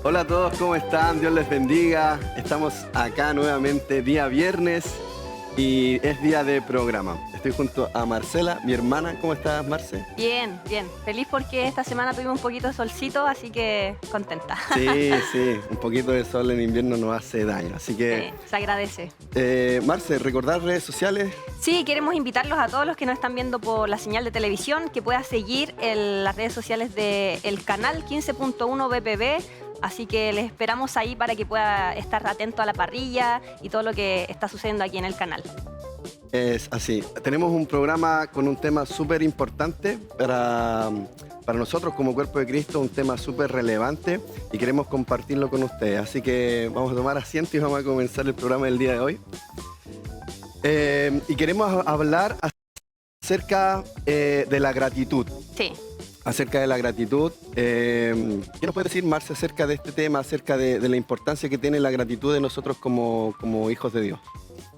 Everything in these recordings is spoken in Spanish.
Hola a todos, ¿cómo están? Dios les bendiga. Estamos acá nuevamente día viernes y es día de programa. Estoy junto a Marcela, mi hermana. ¿Cómo estás, Marce? Bien, bien. Feliz porque esta semana tuvimos un poquito de solcito, así que contenta. Sí, un poquito de sol en invierno no hace daño, así que... Sí, se agradece. Marce, ¿recordar redes sociales? Sí, queremos invitarlos a todos los que nos están viendo por la señal de televisión, que puedan seguir las redes sociales del canal 15.1 BPB. Así que les esperamos ahí para que pueda estar atento a la parrilla y todo lo que está sucediendo aquí en el canal. Es así. Tenemos un programa con un tema súper importante para nosotros como Cuerpo de Cristo, un tema súper relevante y queremos compartirlo con ustedes. Así que vamos a tomar asiento y vamos a comenzar el programa del día de hoy. Y queremos hablar acerca de la gratitud. Sí. Acerca de la gratitud. ¿Qué nos puede decir, Marce, acerca de este tema, acerca de la importancia que tiene la gratitud de nosotros como hijos de Dios?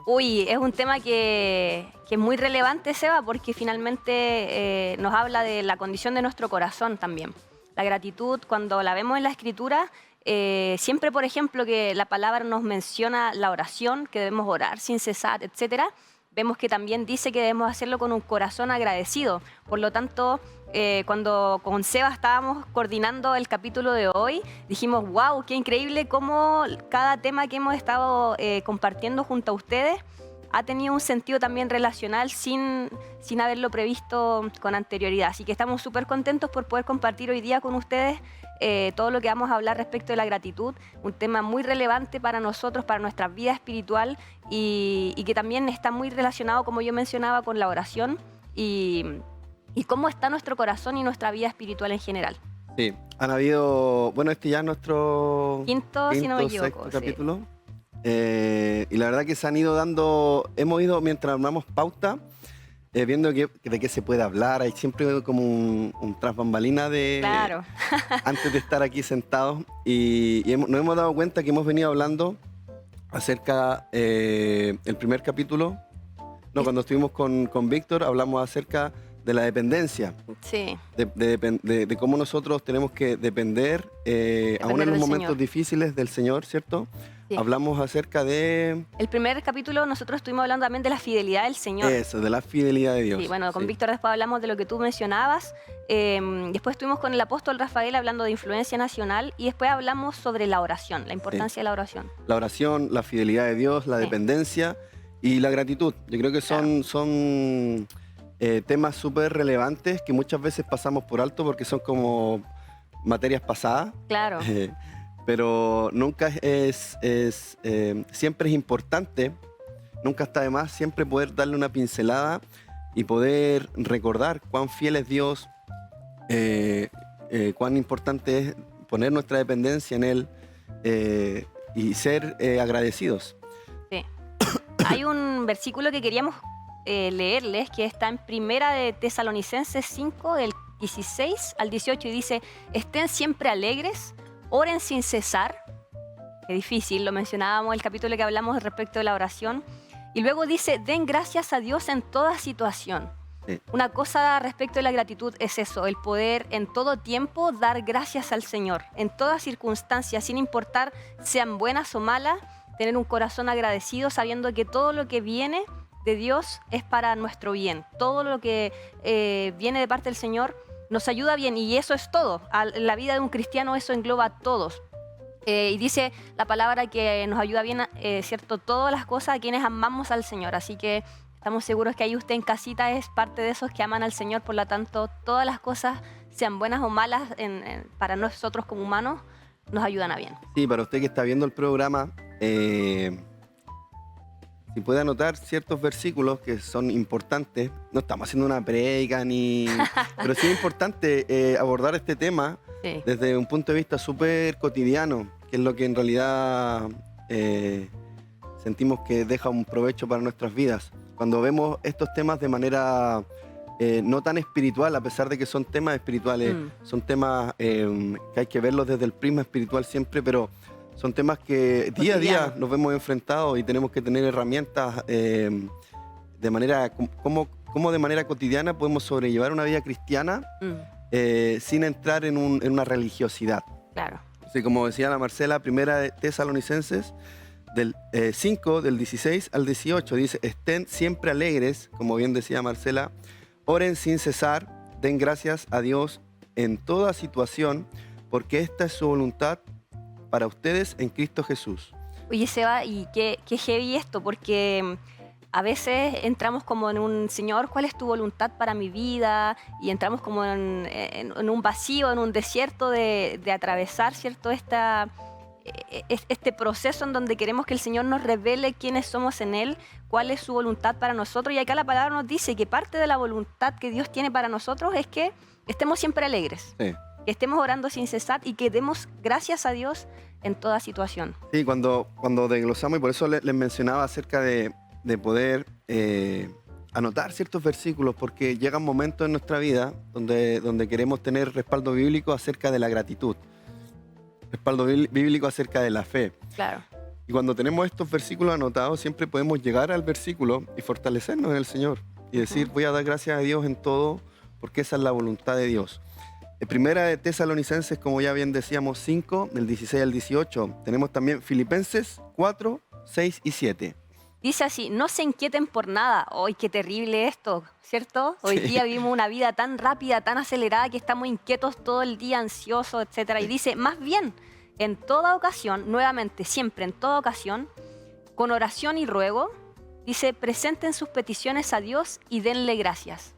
Uy, es un tema que es muy relevante, Seba, porque finalmente nos habla de la condición de nuestro corazón también. La gratitud, cuando la vemos en la Escritura, siempre, por ejemplo, que la palabra nos menciona la oración, que debemos orar sin cesar, etcétera, vemos que también dice que debemos hacerlo con un corazón agradecido. Por lo tanto, cuando con Seba estábamos coordinando el capítulo de hoy, dijimos, wow, qué increíble cómo cada tema que hemos estado compartiendo junto a ustedes ha tenido un sentido también relacional sin haberlo previsto con anterioridad. Así que estamos súper contentos por poder compartir hoy día con ustedes todo lo que vamos a hablar respecto de la gratitud, un tema muy relevante para nosotros, para nuestra vida espiritual y que también está muy relacionado, como yo mencionaba, con la oración y cómo está nuestro corazón y nuestra vida espiritual en general. Sí, han habido, bueno, este ya es nuestro Quinto, si no me equivoco, sexto capítulo. Y la verdad que se han ido dando, hemos ido mientras armamos pauta, viendo de qué se puede hablar. Hay siempre como un tras bambalina de Claro. antes de estar aquí sentados y nos hemos dado cuenta que hemos venido hablando acerca el primer capítulo. No, cuando estuvimos con Víctor hablamos acerca de la dependencia. Sí. De cómo nosotros tenemos que depender, aún en los momentos Señor. difíciles del Señor, ¿cierto? Sí. Hablamos acerca de... El primer capítulo nosotros estuvimos hablando también de la fidelidad del Señor. Eso, de la fidelidad de Dios. Sí, bueno, con Sí. Víctor después hablamos de lo que tú mencionabas. Después estuvimos con el apóstol Rafael hablando de influencia nacional y después hablamos sobre la oración, la importancia de la oración. La oración, la fidelidad de Dios, la dependencia y la gratitud. Yo creo que son temas súper relevantes que muchas veces pasamos por alto porque son como materias pasadas. Claro. Pero nunca siempre es importante, nunca está de más, siempre poder darle una pincelada y poder recordar cuán fiel es Dios, cuán importante es poner nuestra dependencia en Él y ser agradecidos. Sí. Hay un versículo que queríamos leerles que está en Primera de Tesalonicenses 5, del 16 al 18 y dice, estén siempre alegres, oren sin cesar. Qué difícil, lo mencionábamos en el capítulo que hablamos respecto de la oración. Y luego dice, den gracias a Dios en toda situación. Sí. Una cosa respecto de la gratitud es eso, el poder en todo tiempo dar gracias al Señor. En todas circunstancias, sin importar sean buenas o malas, tener un corazón agradecido sabiendo que todo lo que viene de Dios es para nuestro bien. Todo lo que viene de parte del Señor nos ayuda bien y eso es todo. En la vida de un cristiano eso engloba a todos. Y dice la palabra que nos ayuda bien, ¿cierto? Todas las cosas a quienes amamos al Señor. Así que estamos seguros que ahí usted en casita es parte de esos que aman al Señor. Por lo tanto, todas las cosas, sean buenas o malas, para nosotros como humanos, nos ayudan a bien. Sí, para usted que está viendo el programa, si puede anotar ciertos versículos que son importantes. No estamos haciendo una prédica pero sí es importante abordar este tema Sí. desde un punto de vista súper cotidiano, que es lo que en realidad sentimos que deja un provecho para nuestras vidas. Cuando vemos estos temas de manera no tan espiritual, a pesar de que son temas espirituales, son temas que hay que verlos desde el prisma espiritual siempre, pero son temas que día a día nos vemos enfrentados y tenemos que tener herramientas de manera, cómo de manera cotidiana podemos sobrellevar una vida cristiana sin entrar en una religiosidad. Claro. Así como decía la Marcela, primera de Tesalonicenses, del 5, del 16 al 18, dice: estén siempre alegres, como bien decía Marcela, oren sin cesar, den gracias a Dios en toda situación, porque esta es su voluntad para ustedes en Cristo Jesús. Oye, Seba, y qué heavy esto, porque a veces entramos como en un, Señor, ¿cuál es tu voluntad para mi vida? Y entramos como en un vacío, en un desierto de atravesar, ¿cierto? Este proceso en donde queremos que el Señor nos revele quiénes somos en Él, cuál es su voluntad para nosotros. Y acá la palabra nos dice que parte de la voluntad que Dios tiene para nosotros es que estemos siempre alegres, Sí. que estemos orando sin cesar y que demos gracias a Dios en toda situación. Sí, cuando desglosamos, y por eso les mencionaba acerca de poder anotar ciertos versículos, porque llegan momentos en nuestra vida donde queremos tener respaldo bíblico acerca de la gratitud, respaldo bíblico acerca de la fe. Claro. Y cuando tenemos estos versículos anotados, siempre podemos llegar al versículo y fortalecernos en el Señor y decir: voy a dar gracias a Dios en todo, porque esa es la voluntad de Dios. En primera de Tesalonicenses, como ya bien decíamos, 5, del 16 al 18. Tenemos también Filipenses 4, 6 y 7. Dice así: no se inquieten por nada. ¡Ay, qué terrible esto! ¿Cierto? Hoy Sí. día vivimos una vida tan rápida, tan acelerada, que estamos inquietos todo el día, ansiosos, etc. Y dice: más bien, en toda ocasión, nuevamente, siempre en toda ocasión, con oración y ruego, dice, presenten sus peticiones a Dios y denle gracias.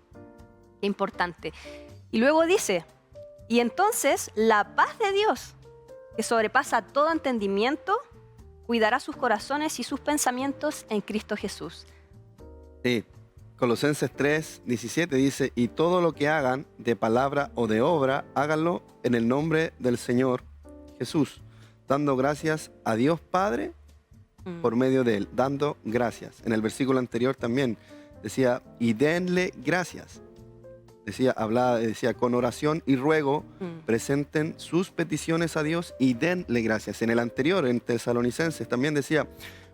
Qué importante. Y luego dice: y entonces la paz de Dios, que sobrepasa todo entendimiento, cuidará sus corazones y sus pensamientos en Cristo Jesús. Sí. Colosenses 3, 17 dice: y todo lo que hagan, de palabra o de obra, háganlo en el nombre del Señor Jesús, dando gracias a Dios Padre por medio de Él, dando gracias. En el versículo anterior también decía: y denle gracias. Decía, con oración y ruego, presenten sus peticiones a Dios y denle gracias. En el anterior, en Tesalonicenses, también decía: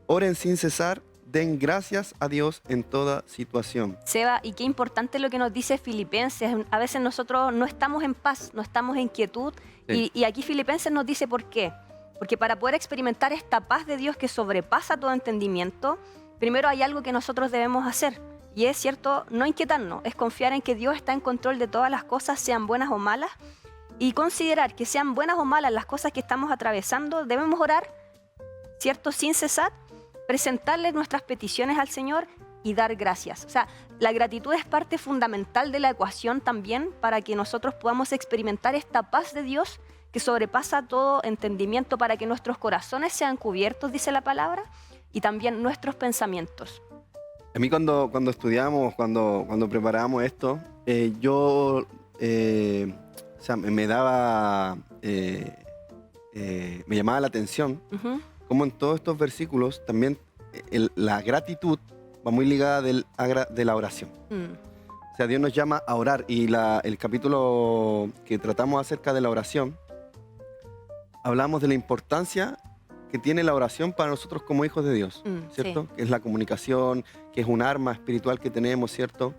oren sin cesar, den gracias a Dios en toda situación. Seba, y qué importante lo que nos dice Filipenses. A veces nosotros no estamos en paz, no estamos en quietud. Sí. Y aquí Filipenses nos dice por qué. Porque para poder experimentar esta paz de Dios que sobrepasa todo entendimiento, primero hay algo que nosotros debemos hacer. Y es cierto, no inquietarnos, es confiar en que Dios está en control de todas las cosas, sean buenas o malas, y considerar que sean buenas o malas las cosas que estamos atravesando, debemos orar, ¿cierto? Sin cesar, presentarle nuestras peticiones al Señor y dar gracias. O sea, la gratitud es parte fundamental de la ecuación también para que nosotros podamos experimentar esta paz de Dios que sobrepasa todo entendimiento, para que nuestros corazones sean cubiertos, dice la palabra, y también nuestros pensamientos. A mí cuando estudiábamos, cuando preparábamos esto, o sea, me llamaba la atención cómo en todos estos versículos también la gratitud va muy ligada de la oración. O sea, Dios nos llama a orar, y el capítulo que tratamos acerca de la oración, hablamos de la importancia que tiene la oración para nosotros como hijos de Dios, ¿cierto? Sí. Que es la comunicación, que es un arma espiritual que tenemos, ¿cierto?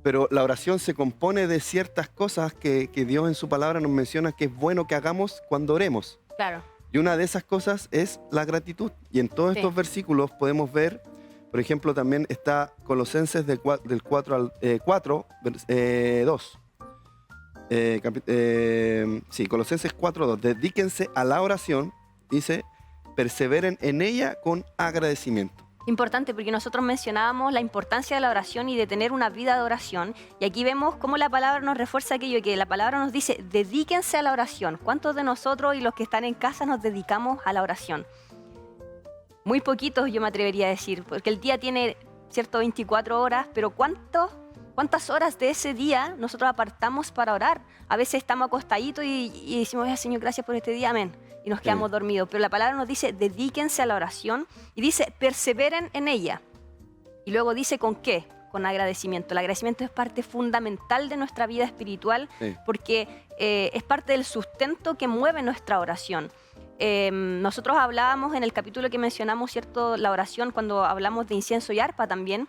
Pero la oración se compone de ciertas cosas que Dios en su palabra nos menciona que es bueno que hagamos cuando oremos. Claro. Y una de esas cosas es la gratitud. Y en todos estos versículos podemos ver, por ejemplo, también está Colosenses del 4 al 2. Colosenses 4:2. Dedíquense a la oración, dice, perseveren en ella con agradecimiento. Importante, porque nosotros mencionábamos la importancia de la oración y de tener una vida de oración, y aquí vemos cómo la palabra nos refuerza aquello que la palabra nos dice: dedíquense a la oración. ¿Cuántos de nosotros y los que están en casa nos dedicamos a la oración? muy poquitos, yo me atrevería a decir, porque el día tiene, cierto, 24 horas, pero ¿cuántas horas de ese día nosotros apartamos para orar? A veces estamos acostaditos y decimos, "Ay, Señor, gracias por este día, amén", y nos quedamos dormidos. Pero la palabra nos dice, dedíquense a la oración, y dice, perseveren en ella. Y luego dice, ¿con qué? Con agradecimiento. El agradecimiento es parte fundamental de nuestra vida espiritual, porque es parte del sustento que mueve nuestra oración. Nosotros hablábamos en el capítulo que mencionamos, ¿cierto?, la oración, cuando hablamos de incienso y arpa también,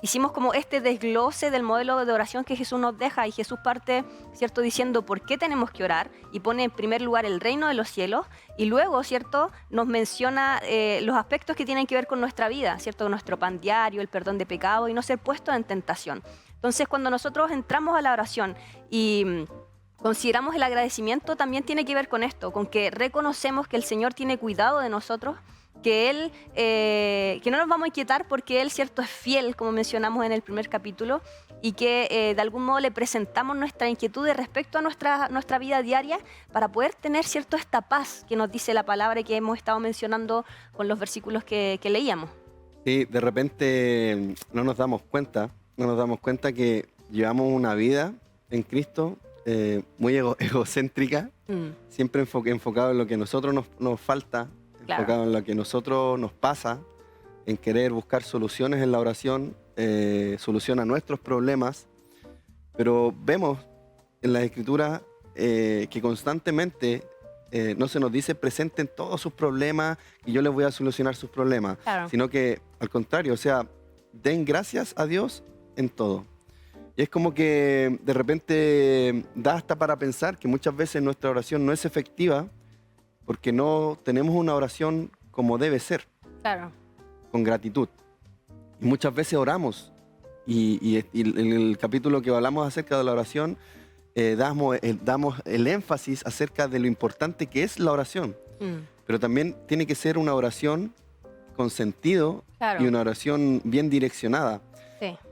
hicimos como este desglose del modelo de oración que Jesús nos deja, y Jesús parte, ¿cierto?, diciendo por qué tenemos que orar, y pone en primer lugar el reino de los cielos, y luego, ¿cierto?, nos menciona los aspectos que tienen que ver con nuestra vida, ¿cierto?, nuestro pan diario, el perdón de pecado y no ser puestos en tentación. Entonces, cuando nosotros entramos a la oración y consideramos el agradecimiento, también tiene que ver con esto, con que reconocemos que el Señor tiene cuidado de nosotros, que Él, que no nos vamos a inquietar porque Él, cierto, es fiel, como mencionamos en el primer capítulo, y que de algún modo le presentamos nuestra inquietud respecto a nuestra vida diaria para poder tener, cierto, esta paz que nos dice la palabra y que hemos estado mencionando con los versículos que leíamos. Sí, de repente no nos damos cuenta que llevamos una vida en Cristo muy egocéntrica, siempre enfocado en lo que a nosotros nos falta, enfocado en lo que a nosotros nos pasa, en querer buscar soluciones en la oración, solución a nuestros problemas. Pero vemos en las Escrituras que constantemente no se nos dice presenten todos sus problemas y yo les voy a solucionar sus problemas, sino que al contrario, o sea, den gracias a Dios en todo. Y es como que de repente da hasta para pensar que muchas veces nuestra oración no es efectiva porque no tenemos una oración como debe ser, con gratitud. Y muchas veces oramos y en el capítulo que hablamos acerca de la oración damos el énfasis acerca de lo importante que es la oración. Pero también tiene que ser una oración con sentido y una oración bien direccionada.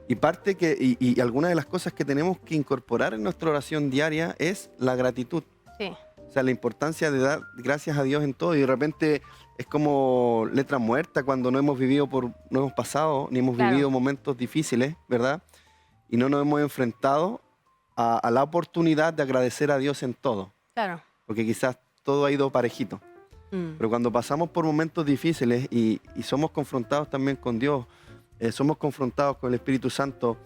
Y algunas de las cosas que tenemos que incorporar en nuestra oración diaria es la gratitud. O sea, la importancia de dar gracias a Dios en todo. Y de repente es como letra muerta cuando no hemos pasado ni hemos vivido momentos difíciles, ¿verdad? Y no nos hemos enfrentado a la oportunidad de agradecer a Dios en todo. Porque quizás todo ha ido parejito. Pero cuando pasamos por momentos difíciles y somos confrontados también con Dios, somos confrontados con el Espíritu Santo,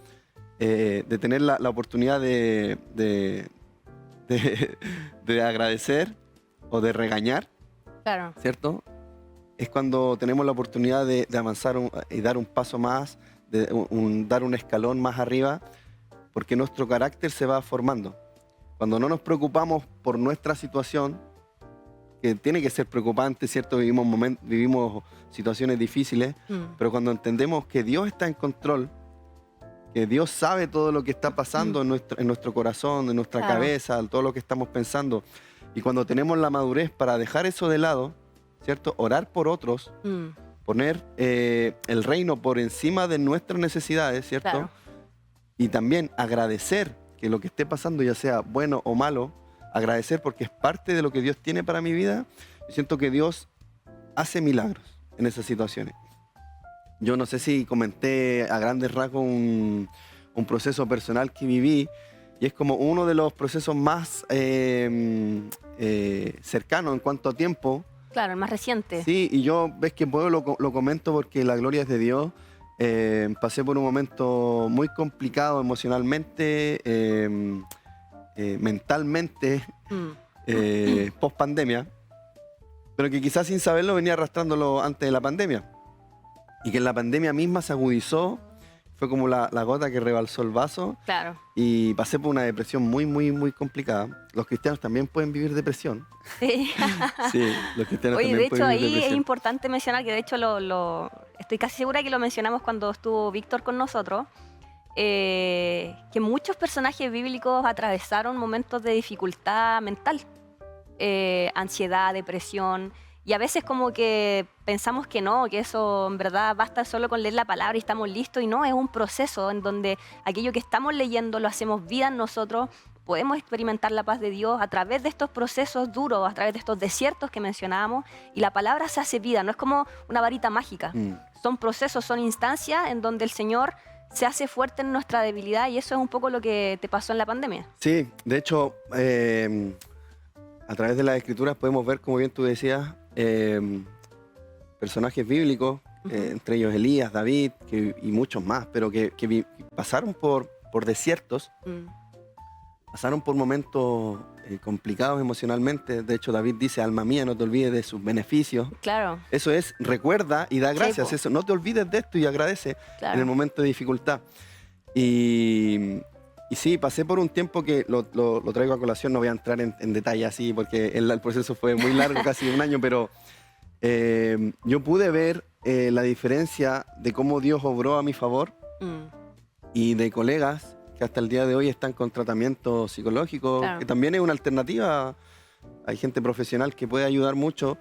de tener la oportunidad de agradecer o de regañar, ¿cierto? Es cuando tenemos la oportunidad de avanzar y dar un paso más, dar un escalón más arriba, porque nuestro carácter se va formando. Cuando no nos preocupamos por nuestra situación, que tiene que ser preocupante, ¿cierto? Vivimos situaciones difíciles, pero cuando entendemos que Dios está en control, que Dios sabe todo lo que está pasando en nuestro corazón, en nuestra cabeza, todo lo que estamos pensando, y cuando tenemos la madurez para dejar eso de lado, ¿cierto? Orar por otros, poner el reino por encima de nuestras necesidades, ¿cierto? Y también agradecer que lo que esté pasando, ya sea bueno o malo, agradecer porque es parte de lo que Dios tiene para mi vida. Yo siento que Dios hace milagros en esas situaciones. Yo no sé si comenté a grandes rasgos un proceso personal que viví, y es como uno de los procesos más cercanos en cuanto a tiempo. El más reciente. Sí, y yo, ves que puedo, lo comento porque la gloria es de Dios. Pasé por un momento muy complicado emocionalmente, mentalmente, post pandemia, pero que quizás sin saberlo venía arrastrándolo antes de la pandemia, y que en la pandemia misma se agudizó, fue como la gota que rebalsó el vaso, y pasé por una depresión muy, muy, muy complicada. Los cristianos también pueden vivir depresión. Sí, los cristianos también pueden vivir depresión. De hecho, ahí es importante mencionar que de hecho estoy casi segura que lo mencionamos cuando estuvo Víctor con nosotros, que muchos personajes bíblicos atravesaron momentos de dificultad mental, ansiedad, depresión, y a veces como que pensamos que no, que eso en verdad basta solo con leer la palabra y estamos listos, y no, es un proceso en donde aquello que estamos leyendo lo hacemos vida en nosotros, podemos experimentar la paz de Dios a través de estos procesos duros, a través de estos desiertos que mencionábamos, y la palabra se hace vida, no es como una varita mágica. Son procesos, son instancias en donde el Señor se hace fuerte en nuestra debilidad, y eso es un poco lo que te pasó en la pandemia. Sí, de hecho, a través de las Escrituras podemos ver, como bien tú decías, personajes bíblicos, entre ellos Elías, David y muchos más, pero que pasaron por desiertos, pasaron por momentos complicados emocionalmente. De hecho, David dice, alma mía, no te olvides de sus beneficios. Claro. Eso es, recuerda y da gracias. Sí, eso, no te olvides de esto y agradece claro. en el momento de dificultad. Y sí, pasé por un tiempo que lo traigo a colación, no voy a entrar en detalle así, porque el proceso fue muy largo, casi un año, pero yo pude ver la diferencia de cómo Dios obró a mi favor y de colegas que hasta el día de hoy están con tratamiento psicológico, claro, que también es una alternativa. Hay gente profesional que puede ayudar mucho.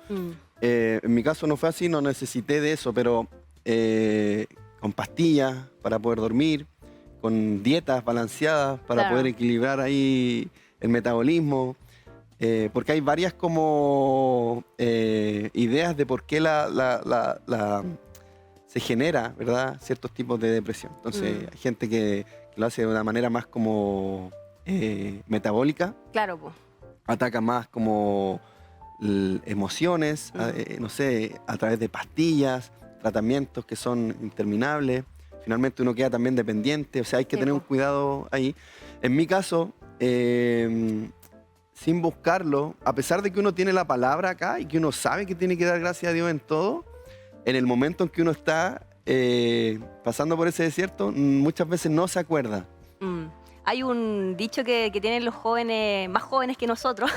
En mi caso no fue así, no necesité de eso, pero con pastillas para poder dormir, con dietas balanceadas para claro, poder equilibrar ahí el metabolismo, porque hay varias como ideas de por qué se genera, ¿verdad?, ciertos tipos de depresión. Entonces hay gente que lo hace de una manera más como metabólica. Claro, pues. Ataca más como emociones, no sé, a través de pastillas, tratamientos que son interminables. Finalmente uno queda también dependiente, o sea, hay que tener un cuidado ahí. En mi caso, sin buscarlo, a pesar de que uno tiene la palabra acá y que uno sabe que tiene que dar gracias a Dios en todo, en el momento en que uno está pasando por ese desierto, muchas veces no se acuerda. Hay un dicho que tienen los jóvenes, más jóvenes que nosotros,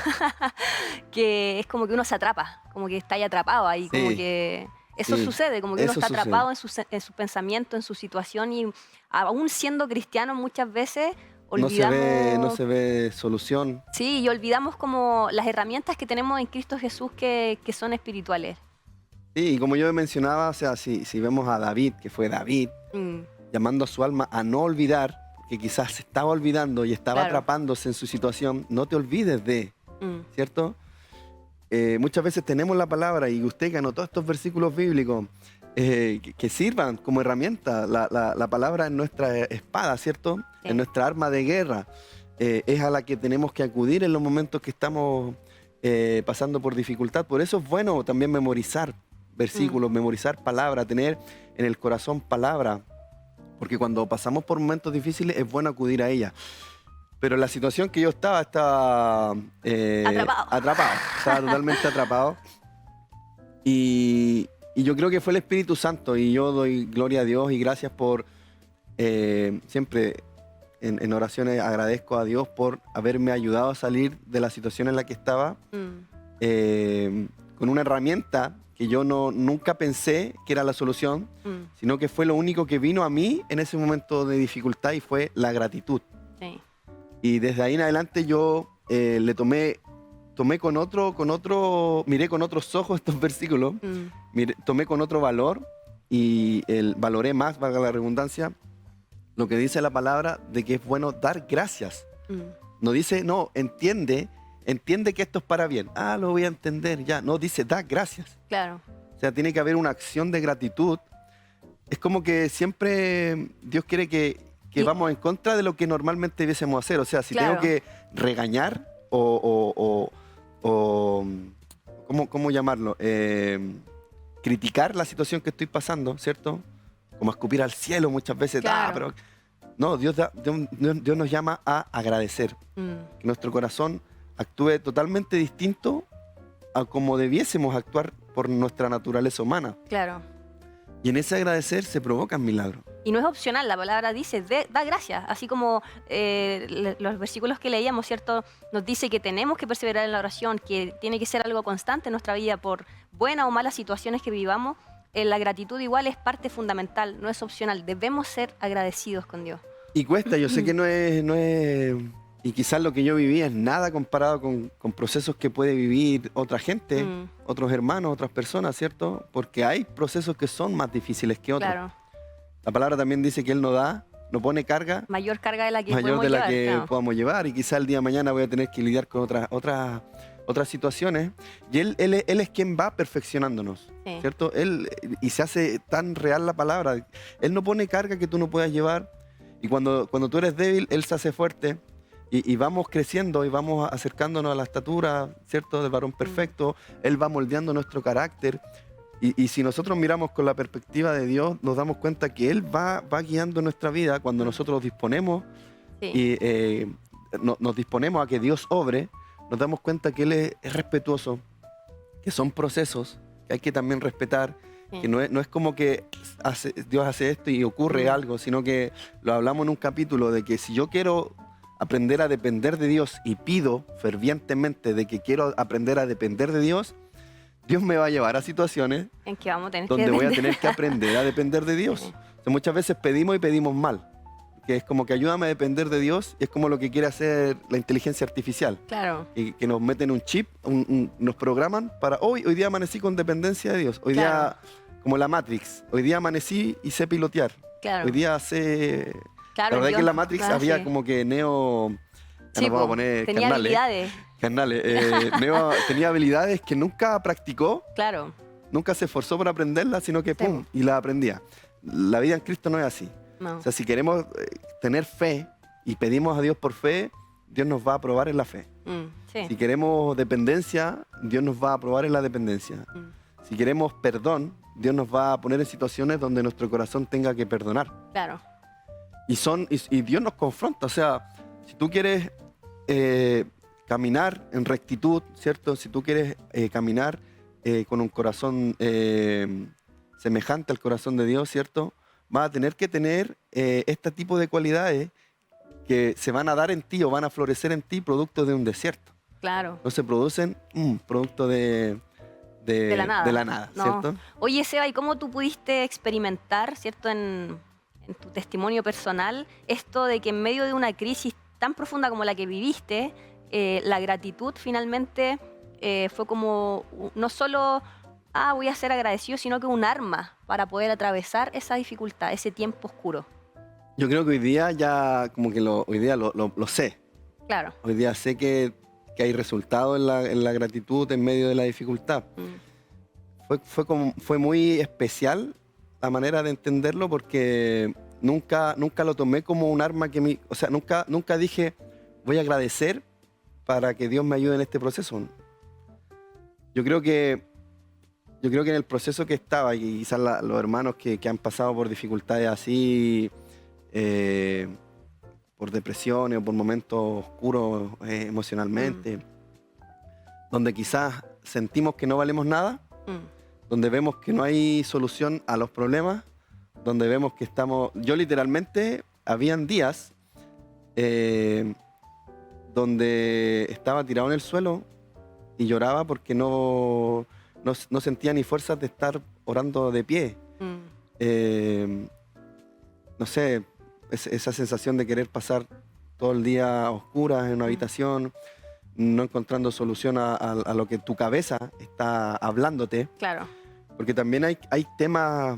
que es como que uno se atrapa, como que está ahí atrapado ahí, como que eso sucede, como que uno está atrapado en su pensamiento, en su situación, y aún siendo cristiano muchas veces olvidamos... No se ve solución. Sí, y olvidamos como las herramientas que tenemos en Cristo Jesús que son espirituales. Sí, y como yo mencionaba, o sea, si vemos a David, que fue David, llamando a su alma a no olvidar, que quizás se estaba olvidando y estaba atrapándose en su situación, no te olvides de, ¿cierto? Muchas veces tenemos la palabra, y usted que anotó estos versículos bíblicos, que sirvan como herramienta. La palabra es nuestra espada, ¿cierto? Sí. Es nuestra arma de guerra. Es a la que tenemos que acudir en los momentos que estamos pasando por dificultad. Por eso es bueno también memorizar versículos, memorizar palabra, tener en el corazón palabra, porque cuando pasamos por momentos difíciles es bueno acudir a ella. Pero la situación que yo estaba atrapado, estaba totalmente atrapado. Y yo creo que fue el Espíritu Santo, y yo doy gloria a Dios y gracias por, siempre en oraciones agradezco a Dios por haberme ayudado a salir de la situación en la que estaba, con una herramienta que yo nunca pensé que era la solución, sino que fue lo único que vino a mí en ese momento de dificultad, y fue la gratitud. Sí. Y desde ahí en adelante yo miré con otros ojos estos versículos, tomé con otro valor, y valoré más, valga la redundancia, lo que dice la palabra de que es bueno dar gracias. No dice, no, entiende que esto es para bien. Lo voy a entender ya. No, dice, da gracias. Claro. O sea, tiene que haber una acción de gratitud. Es como que siempre Dios quiere que vamos en contra de lo que normalmente debiésemos hacer. O sea, si tengo que regañar o ¿cómo llamarlo? Criticar la situación que estoy pasando, ¿cierto? Como escupir al cielo muchas veces. Claro. Pero no, Dios nos llama a agradecer. Que nuestro corazón actúe totalmente distinto a como debiésemos actuar por nuestra naturaleza humana. Claro. Y en ese agradecer se provocan milagros. Y no es opcional, la palabra dice, da gracias. Así como los versículos que leíamos, ¿cierto? Nos dice que tenemos que perseverar en la oración, que tiene que ser algo constante en nuestra vida por buenas o malas situaciones que vivamos. La gratitud igual es parte fundamental, no es opcional. Debemos ser agradecidos con Dios. Y cuesta, yo sé que no es... Y quizás lo que yo viví es nada comparado con procesos que puede vivir otra gente, otros hermanos, otras personas, ¿cierto? Porque hay procesos que son más difíciles que otros. Claro. La palabra también dice que Él no da no pone carga Mayor carga de la que mayor podemos de la llevar, que claro. podamos llevar, y quizá el día de mañana voy a tener que lidiar con otras situaciones, y él es quien va perfeccionándonos, Sí. ¿cierto? Y se hace tan real la palabra. Él no pone carga que tú no puedas llevar, y cuando tú eres débil, Él se hace fuerte, y vamos creciendo y vamos acercándonos a la estatura, ¿cierto?, del varón perfecto. Él va moldeando nuestro carácter, y si nosotros miramos con la perspectiva de Dios, nos damos cuenta que Él va guiando nuestra vida cuando nosotros disponemos Sí. y nos disponemos a que Dios obre. Nos damos cuenta que Él es respetuoso, que son procesos que hay que también respetar, Sí. que no es como que Dios hace esto y ocurre algo, sino que lo hablamos en un capítulo de que si yo quiero aprender a depender de Dios y pido fervientemente de que quiero aprender a depender de Dios, Dios me va a llevar a situaciones En que vamos a tener donde que voy a depender. tener que aprender a depender de Dios. Sí. O sea, muchas veces pedimos y pedimos mal, que es como que ayúdame a depender de Dios, y es como lo que quiere hacer la inteligencia artificial, Claro. y que nos meten un chip, nos programan para hoy día amanecí con dependencia de Dios, hoy Claro. día como la Matrix, hoy día amanecí y sé pilotear, Claro. hoy día sé... Claro, la verdad es que en Dios- la Matrix ah, había sí. como que Neo... Ya Sí, nos vamos a po, poner tenía carnales. habilidades. Neo tenía habilidades que nunca practicó, Claro. nunca se esforzó por aprenderlas, sino que Sí. pum, y las aprendía. La vida en Cristo no es así. No. O sea, si queremos tener fe y pedimos a Dios por fe, Dios nos va a aprobar en la fe. Sí. Si queremos dependencia, Dios nos va a aprobar en la dependencia. Si queremos perdón, Dios nos va a poner en situaciones donde nuestro corazón tenga que perdonar. Claro. Y Dios nos confronta. O sea, si tú quieres caminar en rectitud, ¿cierto? Si tú quieres caminar con un corazón semejante al corazón de Dios, ¿cierto? Vas a tener que tener este tipo de cualidades que se van a dar en ti o van a florecer en ti producto de un desierto. Claro. No se producen producto de la nada. de la nada, No. ¿cierto? Oye, Seba, ¿y cómo tú pudiste experimentar, cierto, en tu testimonio personal, esto de que en medio de una crisis tan profunda como la que viviste, la gratitud finalmente fue como no solo, voy a ser agradecido, sino que un arma para poder atravesar esa dificultad, ese tiempo oscuro? Yo creo que hoy día ya como que hoy día lo sé. Claro. Hoy día sé que hay resultados en la gratitud en medio de la dificultad. Fue muy especial la manera de entenderlo, porque nunca lo tomé como un arma o sea, nunca dije voy a agradecer para que Dios me ayude en este proceso. Yo creo que en el proceso que estaba, y quizás los hermanos que han pasado por dificultades así, por depresiones o por momentos oscuros emocionalmente, donde quizás sentimos que no valemos nada, donde vemos que no hay solución a los problemas, donde vemos que yo literalmente, habían días donde estaba tirado en el suelo y lloraba porque no sentía ni fuerzas de estar orando de pie. No sé, esa sensación de querer pasar todo el día a oscuras en una habitación, no encontrando solución a lo que tu cabeza está hablándote. Claro. Porque también hay temas,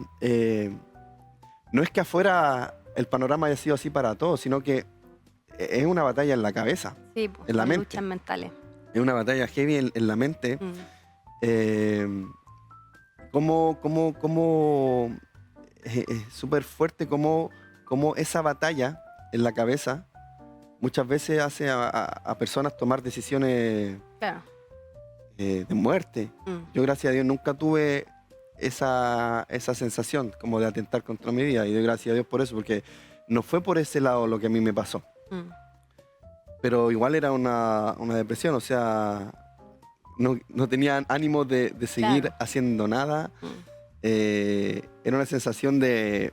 no es que afuera el panorama haya sido así para todos, sino que es una batalla en la cabeza, Sí, pues, en la son mente. luchas mentales. Es una batalla heavy en la mente. Cómo es súper fuerte cómo esa batalla en la cabeza muchas veces hace a personas tomar decisiones Claro. de muerte. Yo, gracias a Dios, nunca tuve esa sensación como de atentar contra mi vida, y doy gracias a Dios por eso, porque no fue por ese lado lo que a mí me pasó. Pero igual era una depresión, o sea, no tenía ánimo de seguir Claro. haciendo nada. Era una sensación de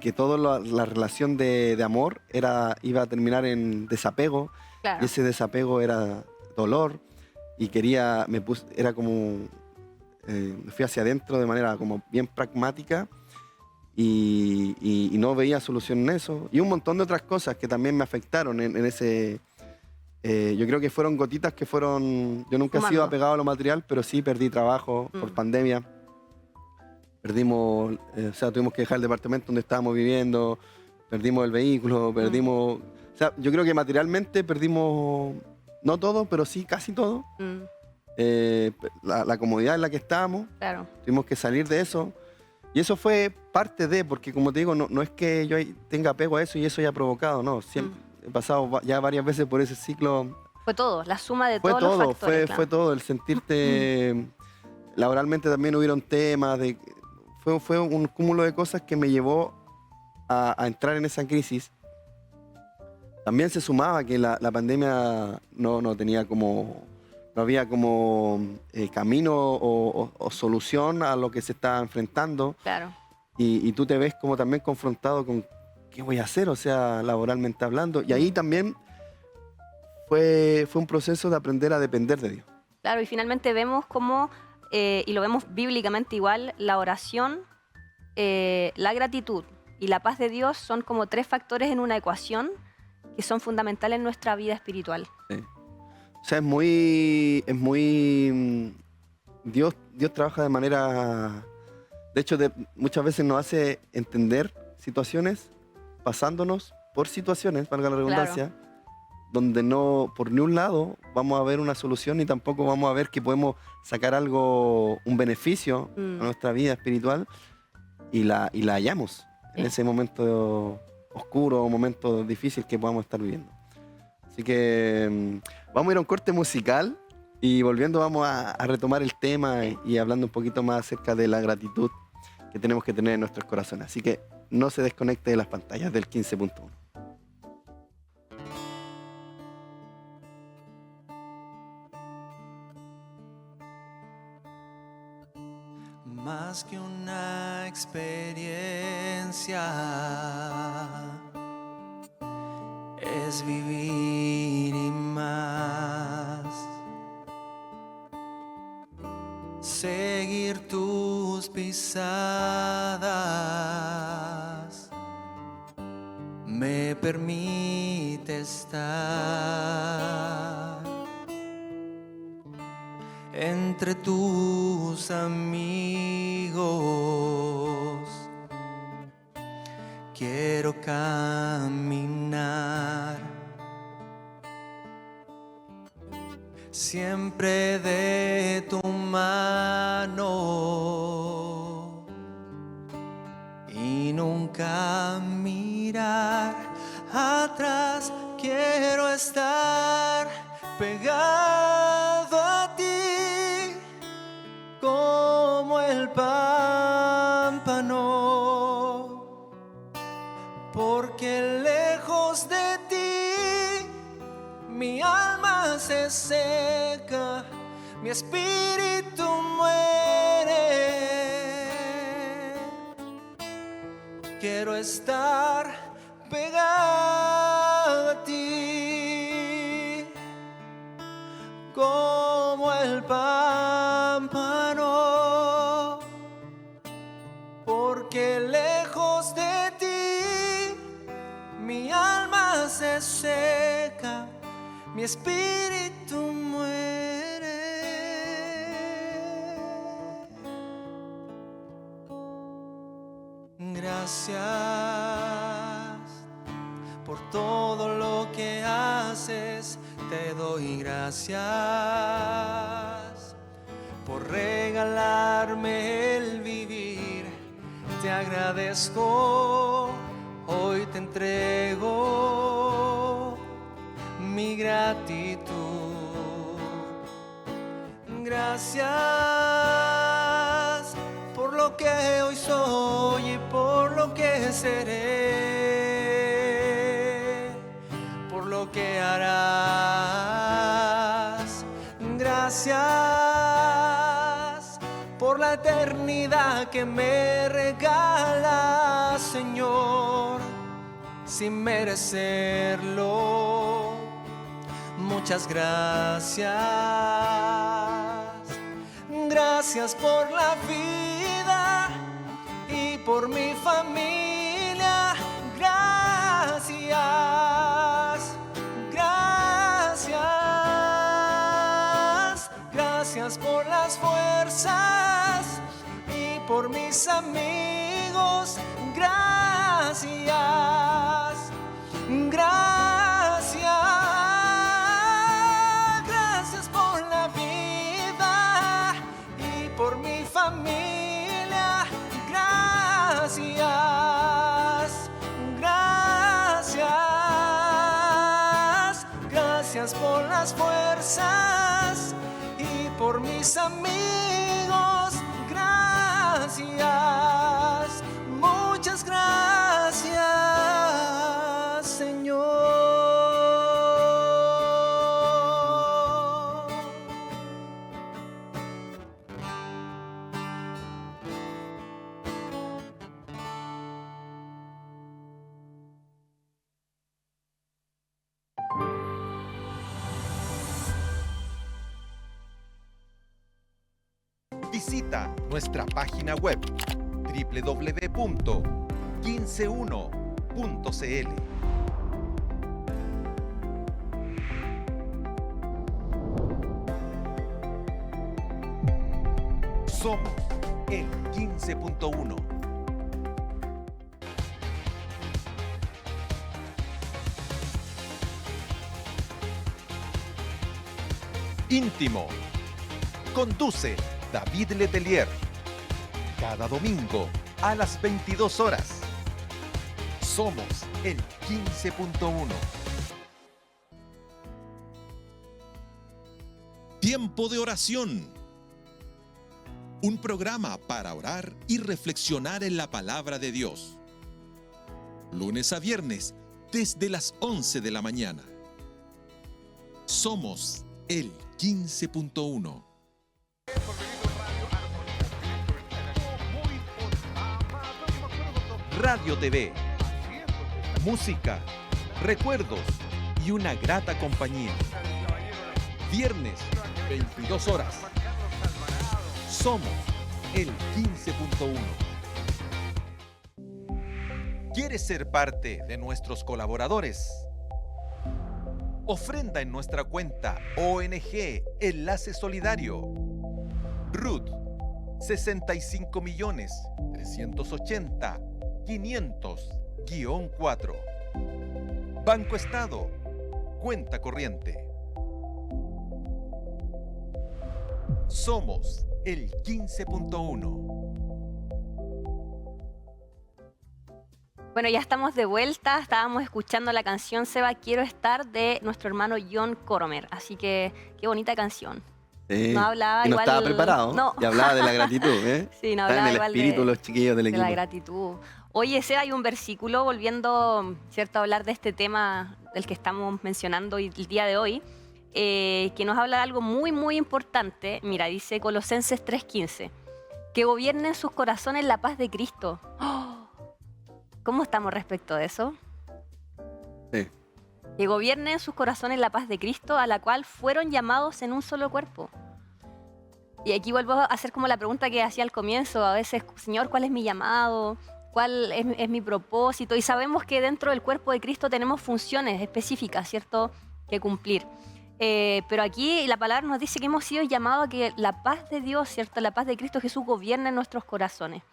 que toda la relación de amor iba a terminar en desapego, Claro. y ese desapego era dolor, y era como, me fui hacia adentro de manera como bien pragmática, y no veía solución en eso, y un montón de otras cosas que también me afectaron en ese... yo creo que fueron gotitas que fueron... Yo nunca he sido Sumando. apegado a lo material, pero sí perdí trabajo por pandemia. Perdimos, o sea, tuvimos que dejar el departamento donde estábamos viviendo, perdimos el vehículo, perdimos... O sea, yo creo que materialmente perdimos, no todo, pero sí casi todo. La comodidad en la que estábamos, Claro. tuvimos que salir de eso. Y eso fue parte de, porque como te digo, no es que yo tenga apego a eso y eso haya provocado, no. Siempre, he pasado ya varias veces por ese ciclo. Fue todo, la suma de Fue todos todo, los factores. Claro. fue todo. El sentirte... Laboralmente también hubieron temas, fue un cúmulo de cosas que me llevó a entrar en esa crisis. También se sumaba que la pandemia no tenía como... No había como camino o solución a lo que se estaba enfrentando. Claro. Y tú te ves como también confrontado con qué voy a hacer, o sea, laboralmente hablando. Y ahí también fue un proceso de aprender a depender de Dios. Claro, y finalmente vemos cómo, y lo vemos bíblicamente igual, la oración, la gratitud y la paz de Dios son como 3 factores en una ecuación que son fundamentales en nuestra vida espiritual. Sí. O sea, Dios trabaja de manera... De hecho, muchas veces nos hace entender situaciones, pasándonos por situaciones, valga la redundancia, donde no, por ni un lado, vamos a ver una solución ni tampoco vamos a ver que podemos sacar un beneficio a nuestra vida espiritual y la hallamos en ese momento oscuro, momento difícil que podamos estar viviendo. Así que vamos a ir a un corte musical y volviendo vamos a retomar el tema y hablando un poquito más acerca de la gratitud que tenemos que tener en nuestros corazones. Así que no se desconecte de las pantallas del 15.1. Más que una experiencia, es vivir y más seguir tus pisadas, me permite estar entre tus amigos. Quiero caminar siempre de tu mano y nunca mirar atrás. Quiero estar pegado a ti como el pámpano, porque lejos de ti mi alma se seca, mi espíritu muere. Quiero estar pegado a ti como el pámpano, porque lejos de ti mi alma se seca, mi espíritu muere. Gracias por todo lo que haces, te doy gracias por regalarme el vivir. Te agradezco, hoy te entrego mi gratitud. Gracias por lo que hoy soy y por lo que seré, por lo que harás. Gracias por la eternidad que me regalas, Señor, sin merecerlo. Muchas gracias. Gracias por la vida y por mi familia. Gracias. Gracias. Gracias por las fuerzas y por mis amigos. Gracias. Gracias por la vida y por mi familia. Gracias, gracias, gracias por las fuerzas y por mis amigos. Gracias, muchas gracias, Señor. Visita nuestra página web www.15uno.cl. Somos el 15.1. Íntimo. Conduce David Letelier. Cada domingo a las 22 horas. Somos el 15.1. Tiempo de oración. Un programa para orar y reflexionar en la palabra de Dios. Lunes a viernes, desde las 11 de la mañana. Somos el 15.1. Radio TV. Música, recuerdos y una grata compañía. Viernes, 22 horas. Somos el 15.1. ¿Quieres ser parte de nuestros colaboradores? Ofrenda en nuestra cuenta ONG Enlace Solidario. RUT 65.380.500-4. Banco Estado, cuenta corriente. Somos el 15.1. Bueno, ya estamos de vuelta. Estábamos escuchando la canción Seba, Quiero Estar, de nuestro hermano John Coromer. Así que qué bonita canción. Sí. No hablaba y no igual... estaba preparado. No. Y hablaba de la gratitud, ¿eh? Sí, no Está hablaba en el igual espíritu los chiquillos del de equipo. la gratitud. Oye, Seba, hay un versículo, volviendo, ¿cierto?, a hablar de este tema del que estamos mencionando el día de hoy, que nos habla de algo muy, muy importante. Mira, dice Colosenses 3:15, que gobiernen sus corazones la paz de Cristo. ¡Oh! ¿Cómo estamos respecto de eso? Sí. Que gobiernen sus corazones la paz de Cristo, a la cual fueron llamados en un solo cuerpo. Y aquí vuelvo a hacer como la pregunta que hacía al comienzo, a veces, Señor, ¿cuál es mi llamado? ¿Cuál es mi propósito? Y sabemos que dentro del cuerpo de Cristo tenemos funciones específicas, ¿cierto?, que cumplir. Pero aquí la palabra nos dice que hemos sido llamados a que la paz de Dios, ¿cierto?, la paz de Cristo Jesús gobierne en nuestros corazones.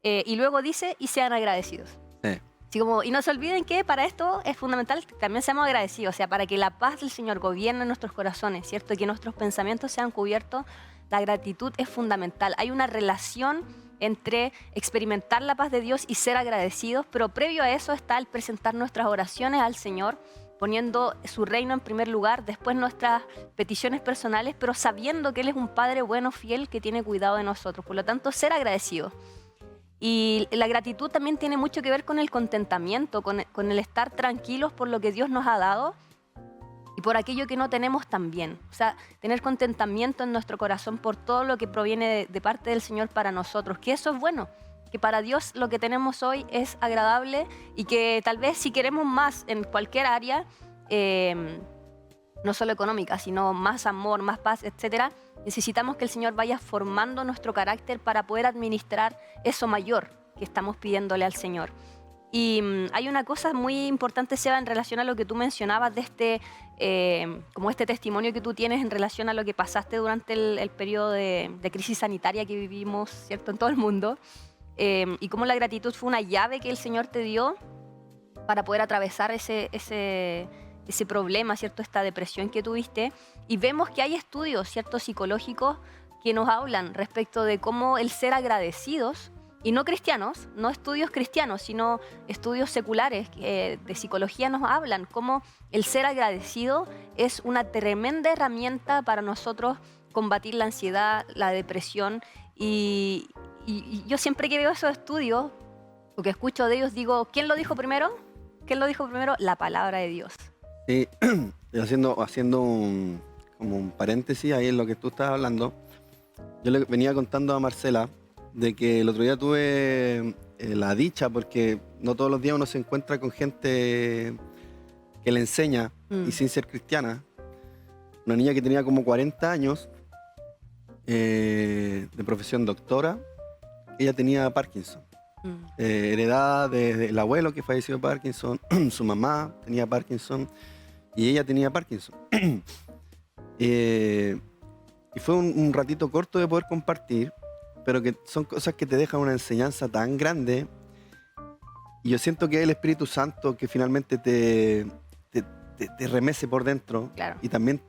Y luego dice, y sean agradecidos. Sí. Así como, y no se olviden que para esto es fundamental que también seamos agradecidos, o sea, para que la paz del Señor gobierne en nuestros corazones, ¿cierto?, y que nuestros pensamientos sean cubiertos, la gratitud es fundamental. Hay una relación entre experimentar la paz de Dios y ser agradecidos, pero previo a eso está el presentar nuestras oraciones al Señor, poniendo su reino en primer lugar, después nuestras peticiones personales, pero sabiendo que Él es un Padre bueno, fiel, que tiene cuidado de nosotros. Por lo tanto, ser agradecidos. Y la gratitud también tiene mucho que ver con el contentamiento, con el estar tranquilos por lo que Dios nos ha dado y por aquello que no tenemos también. O sea, tener contentamiento en nuestro corazón por todo lo que proviene de parte del Señor para nosotros, que eso es bueno, que para Dios lo que tenemos hoy es agradable y que tal vez si queremos más en cualquier área, no solo económica, sino más amor, más paz, etcétera, necesitamos que el Señor vaya formando nuestro carácter para poder administrar eso mayor que estamos pidiéndole al Señor. Y hay una cosa muy importante, Seba, en relación a lo que tú mencionabas de como este testimonio que tú tienes en relación a lo que pasaste durante el periodo de crisis sanitaria que vivimos, ¿cierto?, en todo el mundo. y cómo la gratitud fue una llave que el Señor te dio para poder atravesar ese problema, ¿cierto? Esta depresión que tuviste. Y vemos que hay estudios, ¿cierto?, psicológicos que nos hablan respecto de cómo el ser agradecidos, y no cristianos, no estudios cristianos, sino estudios seculares de psicología nos hablan cómo el ser agradecido es una tremenda herramienta para nosotros combatir la ansiedad, la depresión. Y yo siempre que veo esos estudios o que escucho de ellos digo, ¿quién lo dijo primero? ¿Quién lo dijo primero? La palabra de Dios. Sí, haciendo como un paréntesis ahí en lo que tú estás hablando, yo le venía contando a Marcela de que el otro día tuve la dicha, porque no todos los días uno se encuentra con gente que le enseña y sin ser cristiana. Una niña que tenía como 40 años, de profesión doctora, ella tenía Parkinson. Heredada del abuelo que falleció de Parkinson, su mamá tenía Parkinson y ella tenía Parkinson. Y fue un ratito corto de poder compartir, pero que son cosas que te dejan una enseñanza tan grande. Y yo siento que es el Espíritu Santo que finalmente te remece por dentro. Claro. Y también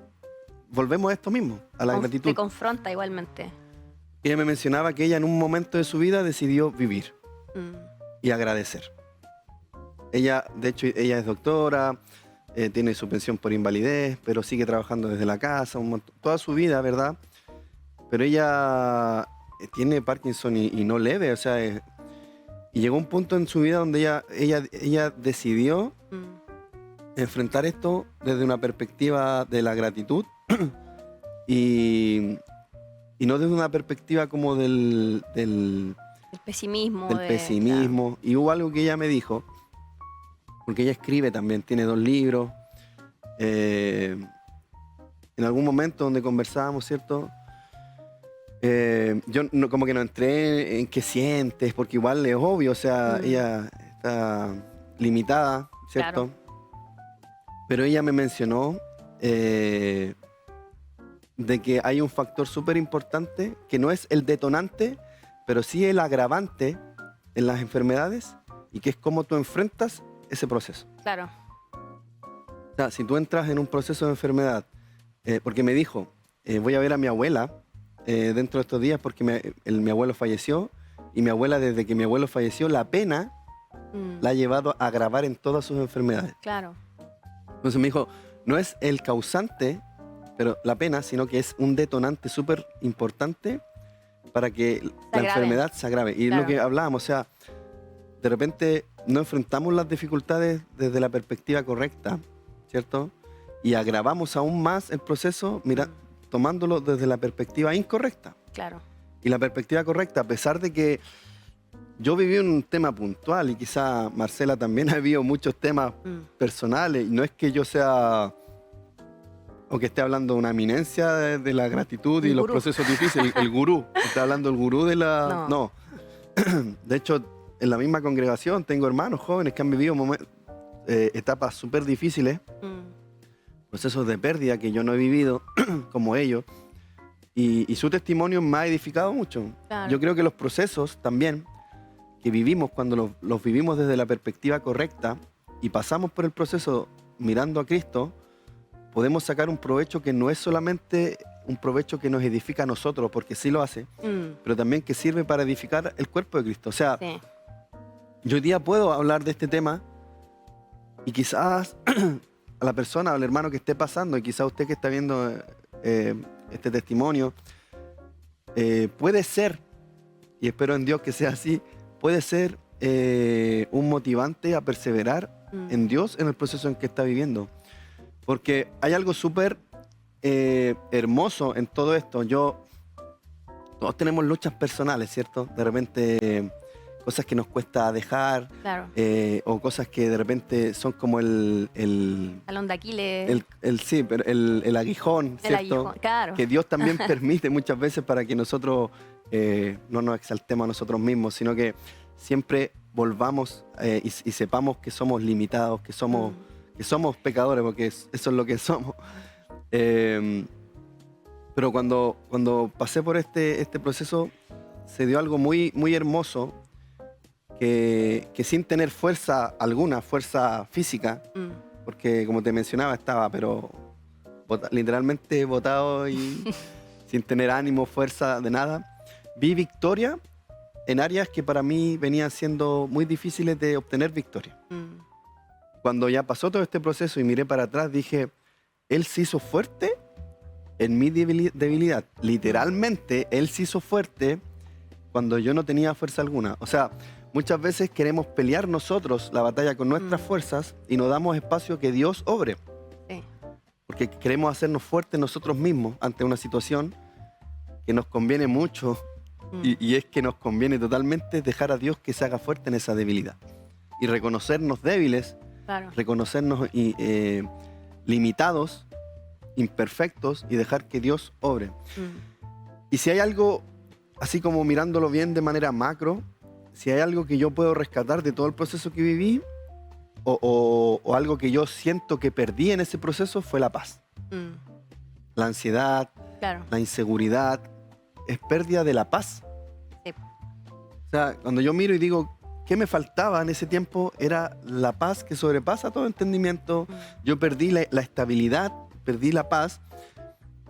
volvemos a esto mismo, a la gratitud. Te confronta igualmente. Ella me mencionaba que ella en un momento de su vida decidió vivir y agradecer. Ella, de hecho, ella es doctora, tiene su pensión por invalidez, pero sigue trabajando desde la casa, toda su vida, ¿verdad? Pero ella tiene Parkinson y no leve, o sea, y llegó un punto en su vida donde ella decidió enfrentar esto desde una perspectiva de la gratitud y no desde una perspectiva como del pesimismo. Pesimismo. Claro. Y hubo algo que ella me dijo, porque ella escribe también, tiene 2 libros. En algún momento donde conversábamos, ¿cierto? Yo como que no entré en qué sientes, porque igual es obvio, o sea, ella está limitada, ¿cierto? Claro. Pero ella me mencionó de que hay un factor súper importante, que no es el detonante, pero sí el agravante en las enfermedades, y que es cómo tú enfrentas ese proceso. Claro. O sea, si tú entras en un proceso de enfermedad, porque me dijo, voy a ver a mi abuela dentro de estos días porque mi abuelo falleció, y mi abuela, desde que mi abuelo falleció, la pena la ha llevado a agravar en todas sus enfermedades. Claro. Entonces me dijo, no es el causante, pero la pena, sino que es un detonante súper importante para que la enfermedad se agrave. Y claro, es lo que hablábamos, o sea, de repente no enfrentamos las dificultades desde la perspectiva correcta, ¿cierto? Y agravamos aún más el proceso, tomándolo desde la perspectiva incorrecta. Claro. Y la perspectiva correcta, a pesar de que yo viví un tema puntual, y quizá Marcela también ha vivido muchos temas personales, y no es que yo sea, o que esté hablando de una eminencia de la gratitud y los procesos difíciles, el gurú, está hablando el gurú de la... No. De hecho, en la misma congregación tengo hermanos jóvenes que han vivido etapas súper difíciles, procesos de pérdida que yo no he vivido como ellos, y su testimonio me ha edificado mucho. Claro. Yo creo que los procesos también que vivimos, cuando los vivimos desde la perspectiva correcta y pasamos por el proceso mirando a Cristo, podemos sacar un provecho que no es solamente un provecho que nos edifica a nosotros, porque sí lo hace, pero también que sirve para edificar el cuerpo de Cristo. O sea, sí, yo hoy día puedo hablar de este tema y quizás a la persona o al hermano que esté pasando, y quizás usted que está viendo este testimonio, puede ser, y espero en Dios que sea así, puede ser un motivante a perseverar en Dios en el proceso en que está viviendo. Porque hay algo súper hermoso en todo esto. Todos tenemos luchas personales, ¿cierto? De repente cosas que nos cuesta dejar, claro, o cosas que de repente son como el talón de Aquiles. Sí, pero el aguijón, ¿cierto? El aguijón, claro. Que Dios también permite muchas veces para que nosotros no nos exaltemos a nosotros mismos, sino que siempre volvamos y sepamos que somos limitados, que somos pecadores, porque eso es lo que somos. Pero cuando pasé por este proceso, se dio algo muy, muy hermoso, que sin tener fuerza alguna, fuerza física, porque como te mencionaba estaba, pero literalmente botado y sin tener ánimo, fuerza de nada, vi victoria en áreas que para mí venían siendo muy difíciles de obtener victoria. Cuando ya pasó todo este proceso y miré para atrás, dije, Él se hizo fuerte en mi debilidad. Literalmente, Él se hizo fuerte cuando yo no tenía fuerza alguna. O sea, muchas veces queremos pelear nosotros la batalla con nuestras fuerzas y no damos espacio que Dios obre. Sí. Porque queremos hacernos fuertes nosotros mismos ante una situación que nos conviene mucho y es que nos conviene totalmente dejar a Dios que se haga fuerte en esa debilidad. Y reconocernos débiles, Claro. reconocernos limitados, imperfectos y dejar que Dios obre. Y si hay algo, así como mirándolo bien de manera macro, si hay algo que yo puedo rescatar de todo el proceso que viví o algo que yo siento que perdí en ese proceso fue la paz. La ansiedad, Claro. la inseguridad, es pérdida de la paz. Sí. O sea, cuando yo miro y digo, ¿qué me faltaba en ese tiempo? Era la paz que sobrepasa todo entendimiento. Yo perdí la estabilidad, perdí la paz.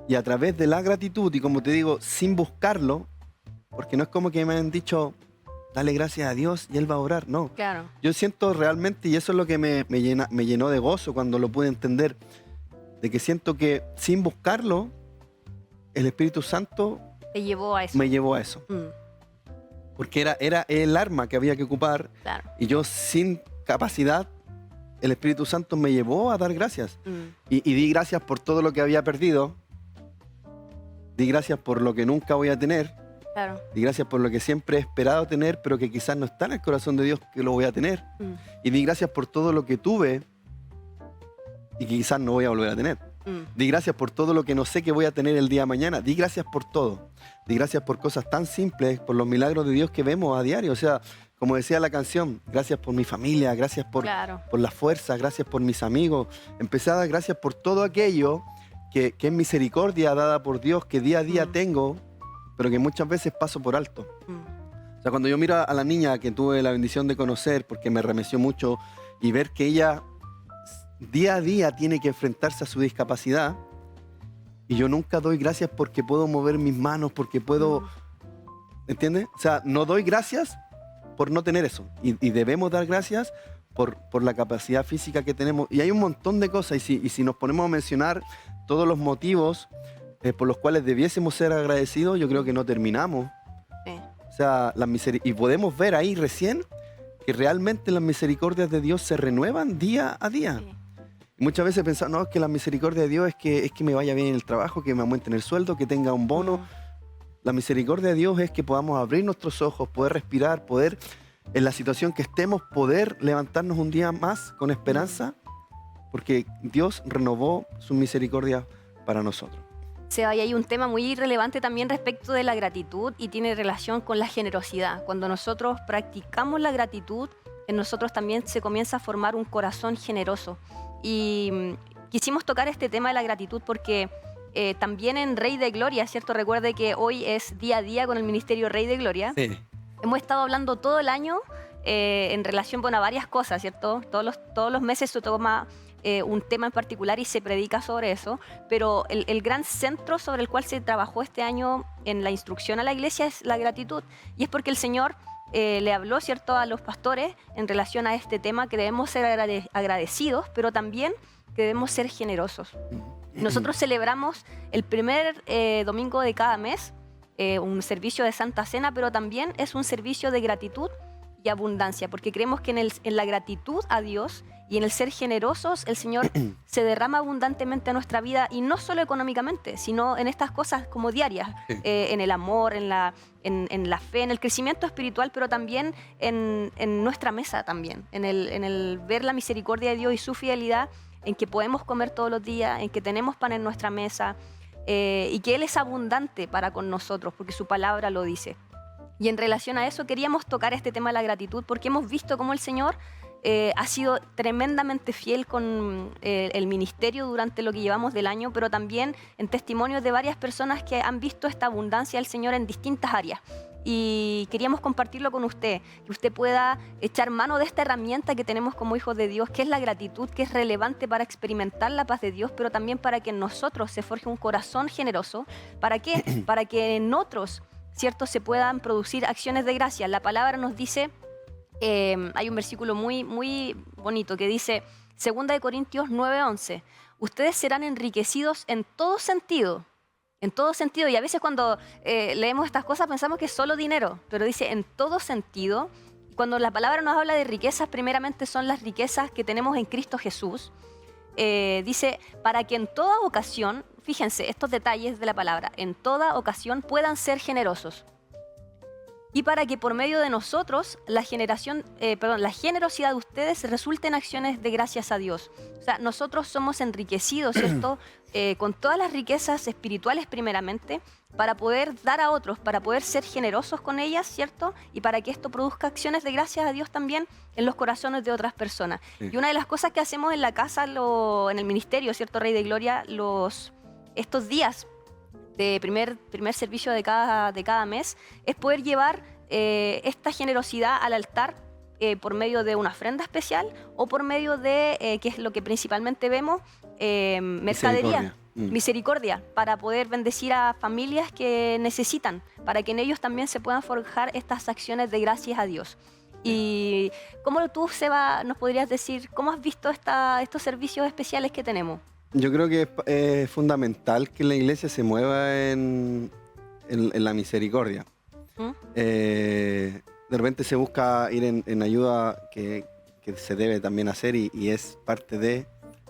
Y a través de la gratitud, y como te digo, sin buscarlo, porque no es como que me han dicho, dale gracias a Dios y Él va a orar. No. Claro. Yo siento realmente, y eso es lo que me llenó de gozo cuando lo pude entender, de que siento que sin buscarlo, el Espíritu Santo Te llevó a eso. me llevó a eso. Porque era el arma que había que ocupar, Claro. y yo sin capacidad, el Espíritu Santo me llevó a dar gracias. Y di gracias por todo lo que había perdido, di gracias por lo que nunca voy a tener, Claro. di gracias por lo que siempre he esperado tener, pero que quizás no está en el corazón de Dios que lo voy a tener. Y di gracias por todo lo que tuve y que quizás no voy a volver a tener. Di gracias por todo lo que no sé que voy a tener el día de mañana. Di gracias por todo. Di gracias por cosas tan simples, por los milagros de Dios que vemos a diario. O sea, como decía la canción, gracias por mi familia, gracias por la fuerza, gracias por mis amigos. Empecé a dar gracias por todo aquello que es misericordia dada por Dios, que día a día tengo, pero que muchas veces paso por alto. O sea, cuando yo miro a la niña que tuve la bendición de conocer, porque me remeció mucho, y ver que ella día a día tiene que enfrentarse a su discapacidad, y yo nunca doy gracias porque puedo mover mis manos, porque puedo, ¿entiendes? O sea, no doy gracias por no tener eso, y debemos dar gracias por la capacidad física que tenemos. Y hay un montón de cosas, y si nos ponemos a mencionar todos los motivos por los cuales debiésemos ser agradecidos, yo creo que no terminamos. Sí. O sea, y podemos ver ahí recién que realmente las misericordias de Dios se renuevan día a día. Sí. Y muchas veces pensamos, no, es que la misericordia de Dios es que me vaya bien en el trabajo, que me aumenten el sueldo, que tenga un bono. La misericordia de Dios es que podamos abrir nuestros ojos, poder respirar, poder, en la situación que estemos, poder levantarnos un día más con esperanza, porque Dios renovó su misericordia para nosotros. Seba, y hay un tema muy relevante también respecto de la gratitud y tiene relación con la generosidad. Cuando nosotros practicamos la gratitud, en nosotros también se comienza a formar un corazón generoso. Y quisimos tocar este tema de la gratitud porque también en Rey de Gloria, ¿cierto? Recuerde que hoy es día a día con el Ministerio Rey de Gloria. Sí. Hemos estado hablando todo el año en relación a varias cosas, ¿cierto? Todos los meses se toma un tema en particular y se predica sobre eso, pero el gran centro sobre el cual se trabajó este año en la instrucción a la iglesia es la gratitud. Y es porque el Señor le habló, ¿cierto?, a los pastores en relación a este tema, que debemos ser agradecidos, pero también que debemos ser generosos. Nosotros celebramos el primer domingo de cada mes un servicio de Santa Cena, pero también es un servicio de gratitud y abundancia, porque creemos que en la gratitud a Dios y en el ser generosos, el Señor se derrama abundantemente a nuestra vida, y no solo económicamente, sino en estas cosas como diarias, en el amor, en la fe, en el crecimiento espiritual, pero también en nuestra mesa también, en el ver la misericordia de Dios y su fidelidad, en que podemos comer todos los días, en que tenemos pan en nuestra mesa, y que Él es abundante para con nosotros, porque su palabra lo dice. Y en relación a eso queríamos tocar este tema de la gratitud, porque hemos visto cómo el Señor ha sido tremendamente fiel con el ministerio durante lo que llevamos del año, pero también en testimonios de varias personas que han visto esta abundancia del Señor en distintas áreas. y queríamos compartirlo con usted, que usted pueda echar mano de esta herramienta que tenemos como hijos de Dios, que es la gratitud, que es relevante para experimentar la paz de Dios, pero también para que en nosotros se forje un corazón generoso. ¿Para qué? Para que en otros, ¿cierto?, se puedan producir acciones de gracia. La palabra nos dice, hay un versículo muy, muy bonito que dice, 2 Corintios 9:11, ustedes serán enriquecidos en todo sentido. En todo sentido, y a veces cuando leemos estas cosas pensamos que es solo dinero, pero dice en todo sentido. Cuando la palabra nos habla de riquezas, primeramente son las riquezas que tenemos en Cristo Jesús. Dice, para que en toda ocasión, fíjense estos detalles de la palabra, en toda ocasión puedan ser generosos. Y para que por medio de nosotros la generosidad de ustedes resulte en acciones de gracias a Dios. O sea, nosotros somos enriquecidos, ¿cierto? Con todas las riquezas espirituales primeramente, para poder dar a otros, para poder ser generosos con ellas, ¿cierto? Y para que esto produzca acciones de gracias a Dios también en los corazones de otras personas. Sí. Y una de las cosas que hacemos en la casa, en el ministerio, ¿cierto? Rey de Gloria, estos días de primer servicio de cada mes, es poder llevar esta generosidad al altar por medio de una ofrenda especial o por medio de, que es lo que principalmente vemos, mercadería, misericordia, para poder bendecir a familias que necesitan, para que en ellos también se puedan forjar estas acciones de gracias a Dios. Y ¿cómo tú, Seba, nos podrías decir, cómo has visto estos servicios especiales que tenemos? Yo creo que es fundamental que la iglesia se mueva en la misericordia. De repente se busca ir en ayuda que se debe también hacer y es parte de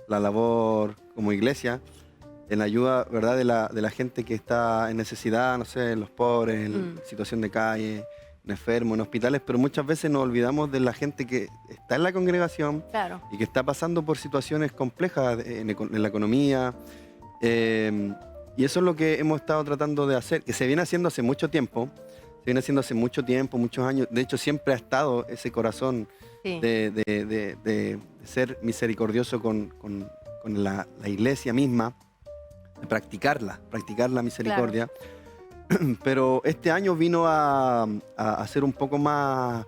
la labor como iglesia, en la ayuda, ¿verdad?, de la gente que está en necesidad, no sé, los pobres, en situación de calle, en enfermos, en hospitales, pero muchas veces nos olvidamos de la gente que está en la congregación, claro, y que está pasando por situaciones complejas en la economía. Y eso es lo que hemos estado tratando de hacer, que se viene haciendo hace mucho tiempo, muchos años. De hecho, siempre ha estado ese corazón, sí, de ser misericordioso con la iglesia misma, de practicar la misericordia. Claro. Pero este año vino a ser un poco más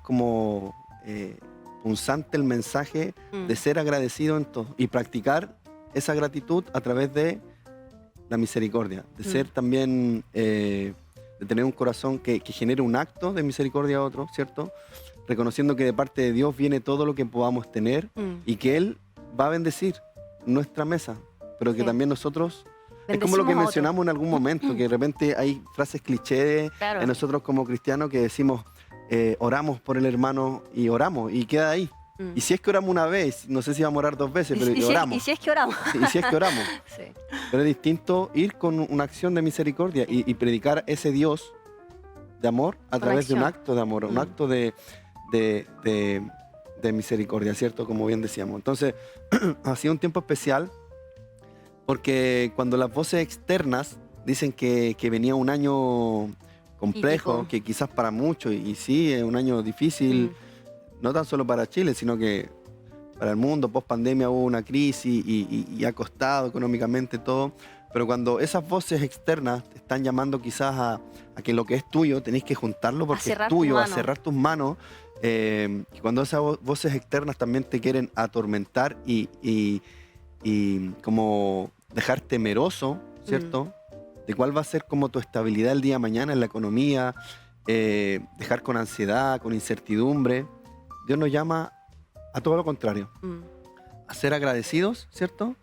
como punzante el mensaje de ser agradecido en todo y practicar esa gratitud a través de la misericordia, de ser también, de tener un corazón que genere un acto de misericordia a otro, ¿cierto? Reconociendo que de parte de Dios viene todo lo que podamos tener y que Él va a bendecir nuestra mesa, pero que también nosotros... Es como lo que mencionamos en algún momento, que de repente hay frases cliché claro, en nosotros como cristianos que decimos, oramos por el hermano y oramos, y queda ahí. Y si es que oramos una vez, no sé si vamos a orar 2 veces, pero oramos. Y si es que oramos. Y si es que oramos. Sí. Pero es distinto ir con una acción de misericordia y predicar ese Dios de amor a través de un acto de amor, un acto de misericordia, ¿cierto? Como bien decíamos. Entonces, ha sido un tiempo especial, porque cuando las voces externas dicen que venía un año complejo, que quizás para muchos, y sí, es un año difícil, no tan solo para Chile, sino que para el mundo, post pandemia hubo una crisis y ha costado económicamente todo, pero cuando esas voces externas te están llamando quizás a que lo que es tuyo tenés que juntarlo porque es tuyo, a cerrar tus manos, y cuando esas voces externas también te quieren atormentar y como dejar temeroso, ¿cierto? De cuál va a ser como tu estabilidad el día de mañana en la economía, dejar con ansiedad, con incertidumbre. Dios nos llama a todo lo contrario, a ser agradecidos, ¿cierto?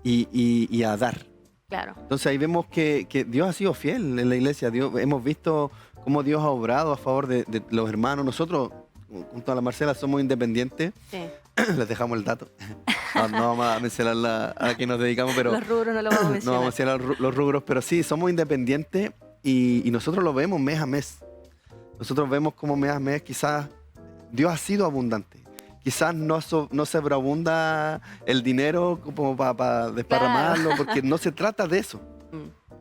Y a dar. Claro. Entonces ahí vemos que Dios ha sido fiel en la iglesia. Hemos visto cómo Dios ha obrado a favor de los hermanos. Nosotros, junto a la Marcela, somos independientes. Sí. Les dejamos el dato. No vamos a mencionar a qué nos dedicamos, pero... Los rubros no lo vamos a mencionar. No vamos a mencionar los rubros, pero sí, somos independientes y nosotros lo vemos mes a mes. Nosotros vemos como mes a mes quizás Dios ha sido abundante. Quizás no sobreabunda el dinero como para desparramarlo, claro, porque no se trata de eso.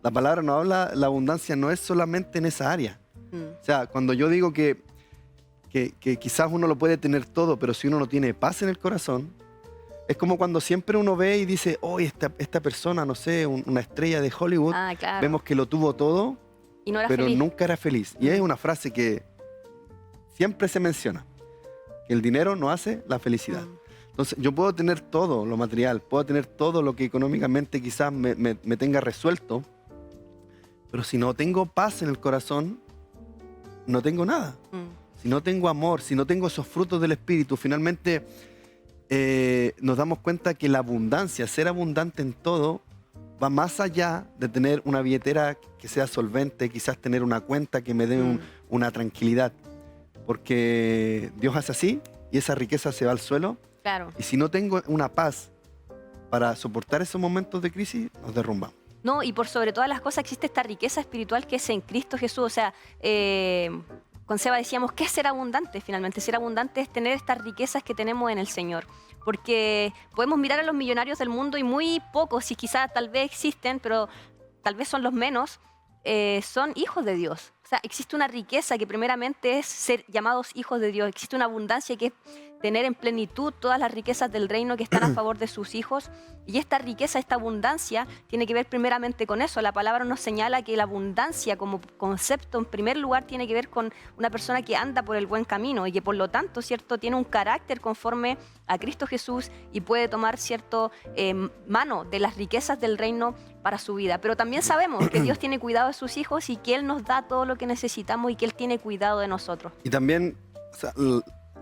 La palabra nos habla, la abundancia no es solamente en esa área. O sea, cuando yo digo que quizás uno lo puede tener todo, pero si uno no tiene paz en el corazón, es como cuando siempre uno ve y dice, esta persona, no sé, una estrella de Hollywood, claro, vemos que lo tuvo todo Y no era pero feliz. nunca era feliz. Y es una frase que siempre se menciona, que el dinero no hace la felicidad. Entonces, yo puedo tener todo lo material, puedo tener todo lo que económicamente quizás me tenga resuelto, pero si no tengo paz en el corazón, no tengo nada. Si no tengo amor, si no tengo esos frutos del Espíritu, finalmente nos damos cuenta que la abundancia, ser abundante en todo, va más allá de tener una billetera que sea solvente, quizás tener una cuenta que me dé una tranquilidad. Porque Dios hace así y esa riqueza se va al suelo. Claro. Y si no tengo una paz para soportar esos momentos de crisis, nos derrumbamos. No, y por sobre todas las cosas existe esta riqueza espiritual que es en Cristo Jesús. O sea, con Seba decíamos, ¿qué es ser abundante finalmente? Ser abundante es tener estas riquezas que tenemos en el Señor. Porque podemos mirar a los millonarios del mundo y muy pocos, si quizás tal vez existen, pero tal vez son los menos, son hijos de Dios. O sea, existe una riqueza que primeramente es ser llamados hijos de Dios. Existe una abundancia que es tener en plenitud todas las riquezas del reino que están a favor de sus hijos. Y esta riqueza, esta abundancia, tiene que ver primeramente con eso. La palabra nos señala que la abundancia como concepto, en primer lugar, tiene que ver con una persona que anda por el buen camino y que, por lo tanto, ¿cierto?, tiene un carácter conforme a Cristo Jesús y puede tomar, ¿cierto?, mano de las riquezas del reino para su vida. Pero también sabemos que Dios tiene cuidado de sus hijos y que Él nos da todo lo que necesitamos y que Él tiene cuidado de nosotros. Y también, o sea,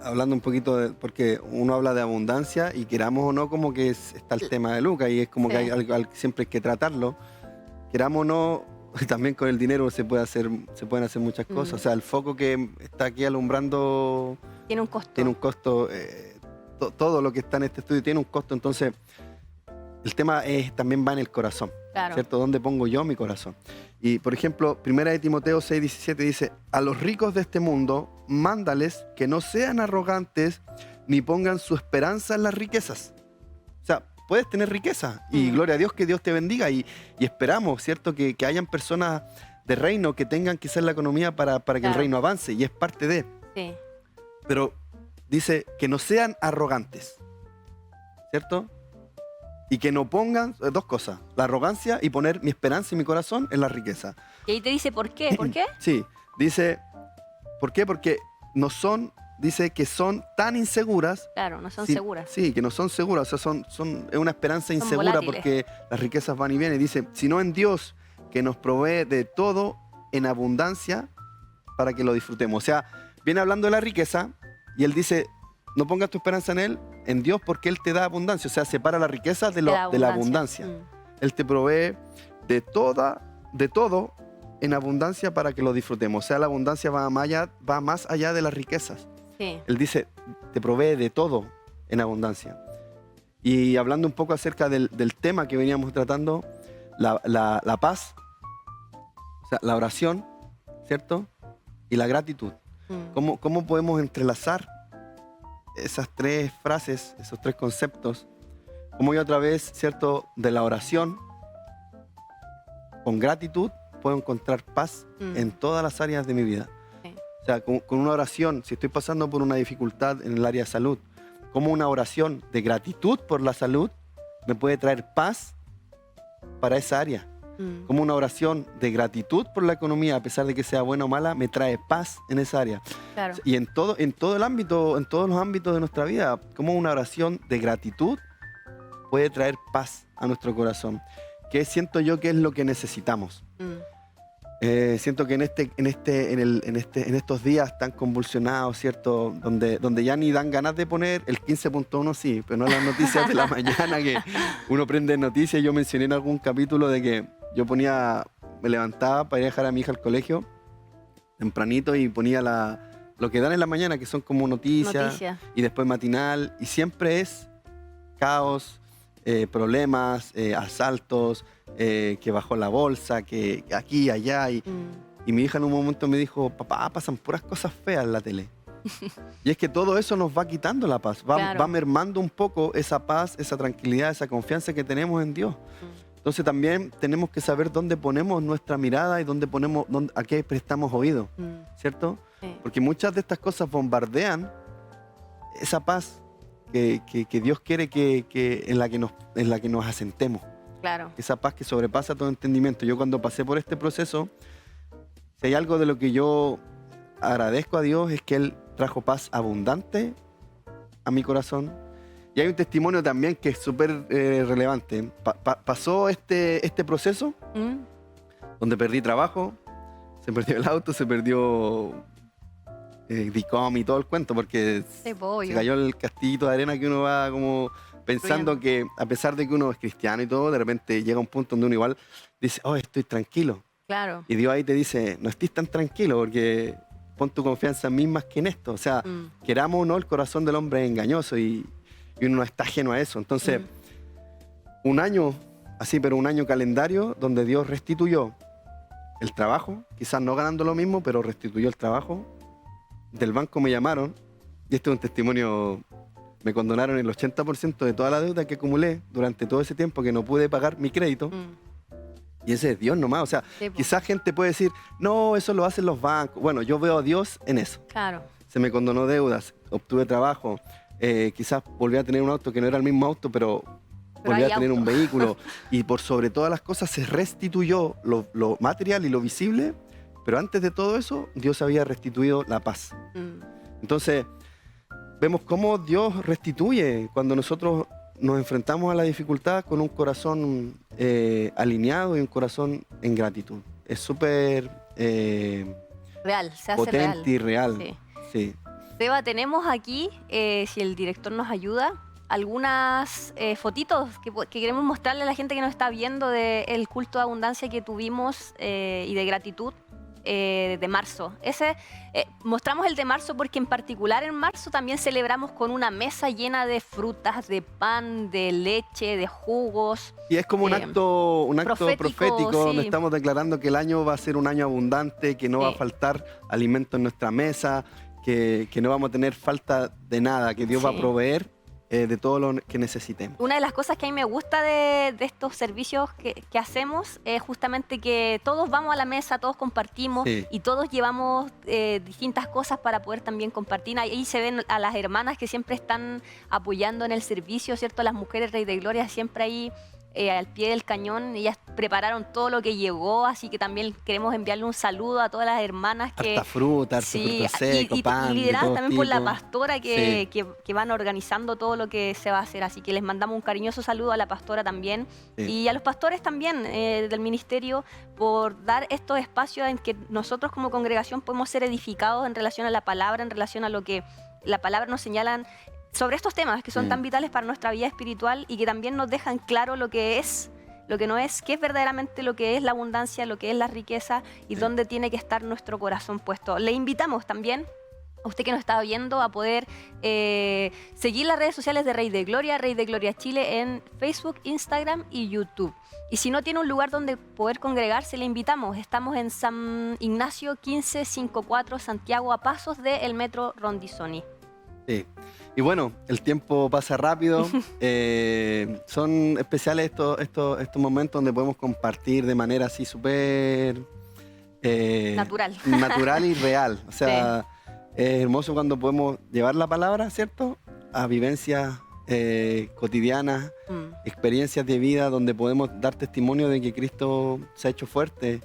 hablando un poquito porque uno habla de abundancia y queramos o no, como que está el tema de Lucas y es como que hay algo, siempre hay que tratarlo. Queramos o no, también con el dinero se pueden hacer muchas cosas. O sea, el foco que está aquí alumbrando tiene un costo. Tiene un costo. Todo lo que está en este estudio tiene un costo. Entonces, el tema también va en el corazón. Claro. ¿Cierto? ¿Dónde pongo yo mi corazón? Y, por ejemplo, 1 de Timoteo 6:17 dice, a los ricos de este mundo, mándales que no sean arrogantes ni pongan su esperanza en las riquezas. O sea, puedes tener riqueza y gloria a Dios, que Dios te bendiga y esperamos, ¿cierto?, que hayan personas de reino que tengan quizás la economía para que el reino avance y es parte de. Sí. Pero dice que no sean arrogantes, ¿cierto? Y que no pongan dos cosas, la arrogancia y poner mi esperanza y mi corazón en la riqueza. Y ahí te dice ¿por qué? ¿Por qué? Sí, dice, ¿por qué? Porque dice que son tan inseguras. Claro, no son seguras. Sí, que no son seguras, o sea, es una esperanza insegura volátiles. porque las riquezas van y vienen. Y dice, sino en Dios, que nos provee de todo en abundancia para que lo disfrutemos. O sea, viene hablando de la riqueza y él dice, no pongas tu esperanza en Dios porque Él te da abundancia. O sea, separa la riqueza de la abundancia. Él te provee de todo en abundancia para que lo disfrutemos. O sea, la abundancia va más allá de las riquezas. Sí. Él dice, te provee de todo en abundancia. Y hablando un poco acerca del tema que veníamos tratando, la paz, o sea, la oración, ¿cierto? Y la gratitud. ¿Cómo podemos entrelazar esas tres frases, esos tres conceptos? Como yo a través, ¿cierto?, de la oración, con gratitud, puedo encontrar paz en todas las áreas de mi vida. Sí. O sea, con una oración, si estoy pasando por una dificultad en el área de salud, como una oración de gratitud por la salud me puede traer paz para esa área. Como una oración de gratitud por la economía, a pesar de que sea buena o mala, me trae paz en esa área. Claro. Y en todo el ámbito, en todos los ámbitos de nuestra vida, como una oración de gratitud puede traer paz a nuestro corazón, que siento yo que es lo que necesitamos. Siento que en estos días tan convulsionados, ¿cierto?, donde ya ni dan ganas de poner el 15.1, sí, pero no las noticias de la mañana, que uno prende noticias. Yo mencioné en algún capítulo de que yo me levantaba para ir a dejar a mi hija al colegio tempranito y ponía lo que dan en la mañana, que son como noticias. Y después matinal, y siempre es caos, problemas, asaltos, que bajó la bolsa, que aquí y allá. Y mi hija en un momento me dijo, papá, pasan puras cosas feas en la tele. Y es que todo eso nos va quitando la paz, va mermando un poco esa paz, esa tranquilidad, esa confianza que tenemos en Dios. Entonces también tenemos que saber dónde ponemos nuestra mirada y a qué prestamos oído, ¿cierto? Sí. Porque muchas de estas cosas bombardean esa paz que Dios quiere en la que nos asentemos. Claro. Esa paz que sobrepasa todo entendimiento. Yo cuando pasé por este proceso, Si hay algo de lo que yo agradezco a Dios es que Él trajo paz abundante a mi corazón. Y hay un testimonio también que es súper relevante. Pasó este proceso donde perdí trabajo, se perdió el auto, se perdió DICOM y todo el cuento, porque se cayó el castillito de arena que uno va como pensando que a pesar de que uno es cristiano y todo, de repente llega un punto donde uno igual dice, oh, estoy tranquilo. Claro. Y Dios ahí te dice, no estés tan tranquilo porque pon tu confianza en mí más que en esto. O sea, queramos o no, el corazón del hombre es engañoso y uno no está ajeno a eso. Entonces, un año así, pero un año calendario donde Dios restituyó el trabajo, quizás no ganando lo mismo, pero restituyó el trabajo. Del banco me llamaron, y este es un testimonio, me condonaron el 80% de toda la deuda que acumulé durante todo ese tiempo que no pude pagar mi crédito. Y ese es Dios nomás. O sea, quizás gente puede decir, no, eso lo hacen los bancos. Bueno, yo veo a Dios en eso. Claro. Se me condonó deudas, obtuve trabajo, quizás volví a tener un auto que no era el mismo auto, pero volví a tener un vehículo. Y por sobre todas las cosas se restituyó lo material y lo visible. Pero antes de todo eso, Dios había restituido la paz. Entonces, vemos cómo Dios restituye cuando nosotros nos enfrentamos a la dificultad con un corazón alineado y un corazón en gratitud. Es súper real, se hace potente real. Y real. Sí. Seba, tenemos aquí, si el director nos ayuda, algunas fotitos que queremos mostrarle a la gente que nos está viendo del culto de abundancia que tuvimos y de gratitud. De marzo. Mostramos el de marzo porque en particular en marzo también celebramos con una mesa llena de frutas, de pan, de leche, de jugos. Y es como un acto profético donde sí. estamos declarando que el año va a ser un año abundante, que no va a faltar alimento en nuestra mesa, que no vamos a tener falta de nada, que Dios va a proveer de todo lo que necesitemos. Una de las cosas que a mí me gusta de estos servicios que hacemos es justamente que todos vamos a la mesa, todos compartimos y todos llevamos distintas cosas para poder también compartir. Ahí se ven a las hermanas que siempre están apoyando en el servicio, ¿cierto? Las mujeres Rey de Gloria siempre ahí al pie del cañón. Ellas prepararon todo lo que llegó, así que también queremos enviarle un saludo a todas las hermanas que... Harta fruta, harto fruto seco, pan, y lideradas también por la tipo. pastora que van organizando todo lo que se va a hacer. Así que les mandamos un cariñoso saludo a la pastora también y a los pastores también del ministerio por dar estos espacios en que nosotros como congregación podemos ser edificados en relación a la palabra, en relación a lo que la palabra nos señalan sobre estos temas que son tan vitales para nuestra vida espiritual y que también nos dejan claro lo que es, lo que no es, qué es verdaderamente lo que es la abundancia, lo que es la riqueza y dónde tiene que estar nuestro corazón puesto. Le invitamos también a usted que nos está viendo a poder seguir las redes sociales de Rey de Gloria Chile en Facebook, Instagram y YouTube. Y si no tiene un lugar donde poder congregarse, le invitamos. Estamos en San Ignacio 1554, Santiago, a pasos del metro Rondizoni. Sí. Y bueno, el tiempo pasa rápido. Son especiales estos momentos donde podemos compartir de manera así súper... natural y real. O sea, es hermoso cuando podemos llevar la palabra, ¿cierto? A vivencias cotidianas, experiencias de vida donde podemos dar testimonio de que Cristo se ha hecho fuerte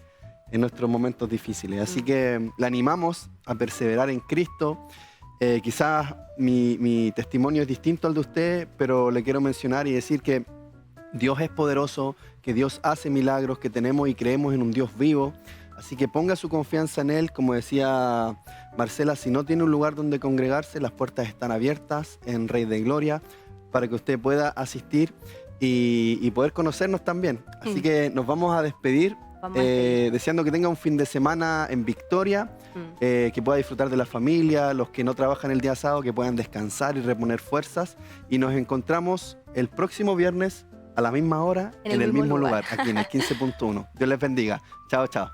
en nuestros momentos difíciles. Así que le animamos a perseverar en Cristo. Quizás mi testimonio es distinto al de usted, pero le quiero mencionar y decir que Dios es poderoso, que Dios hace milagros, que tenemos y creemos en un Dios vivo. Así que ponga su confianza en Él. Como decía Marcela, si no tiene un lugar donde congregarse, las puertas están abiertas en Rey de Gloria para que usted pueda asistir y poder conocernos también. Así que nos vamos a despedir. Deseando que tenga un fin de semana en Victoria, que pueda disfrutar de la familia, los que no trabajan el día sábado, que puedan descansar y reponer fuerzas. Y nos encontramos el próximo viernes a la misma hora, en el mismo lugar, aquí en el 15.1. Dios les bendiga. Chao, chao.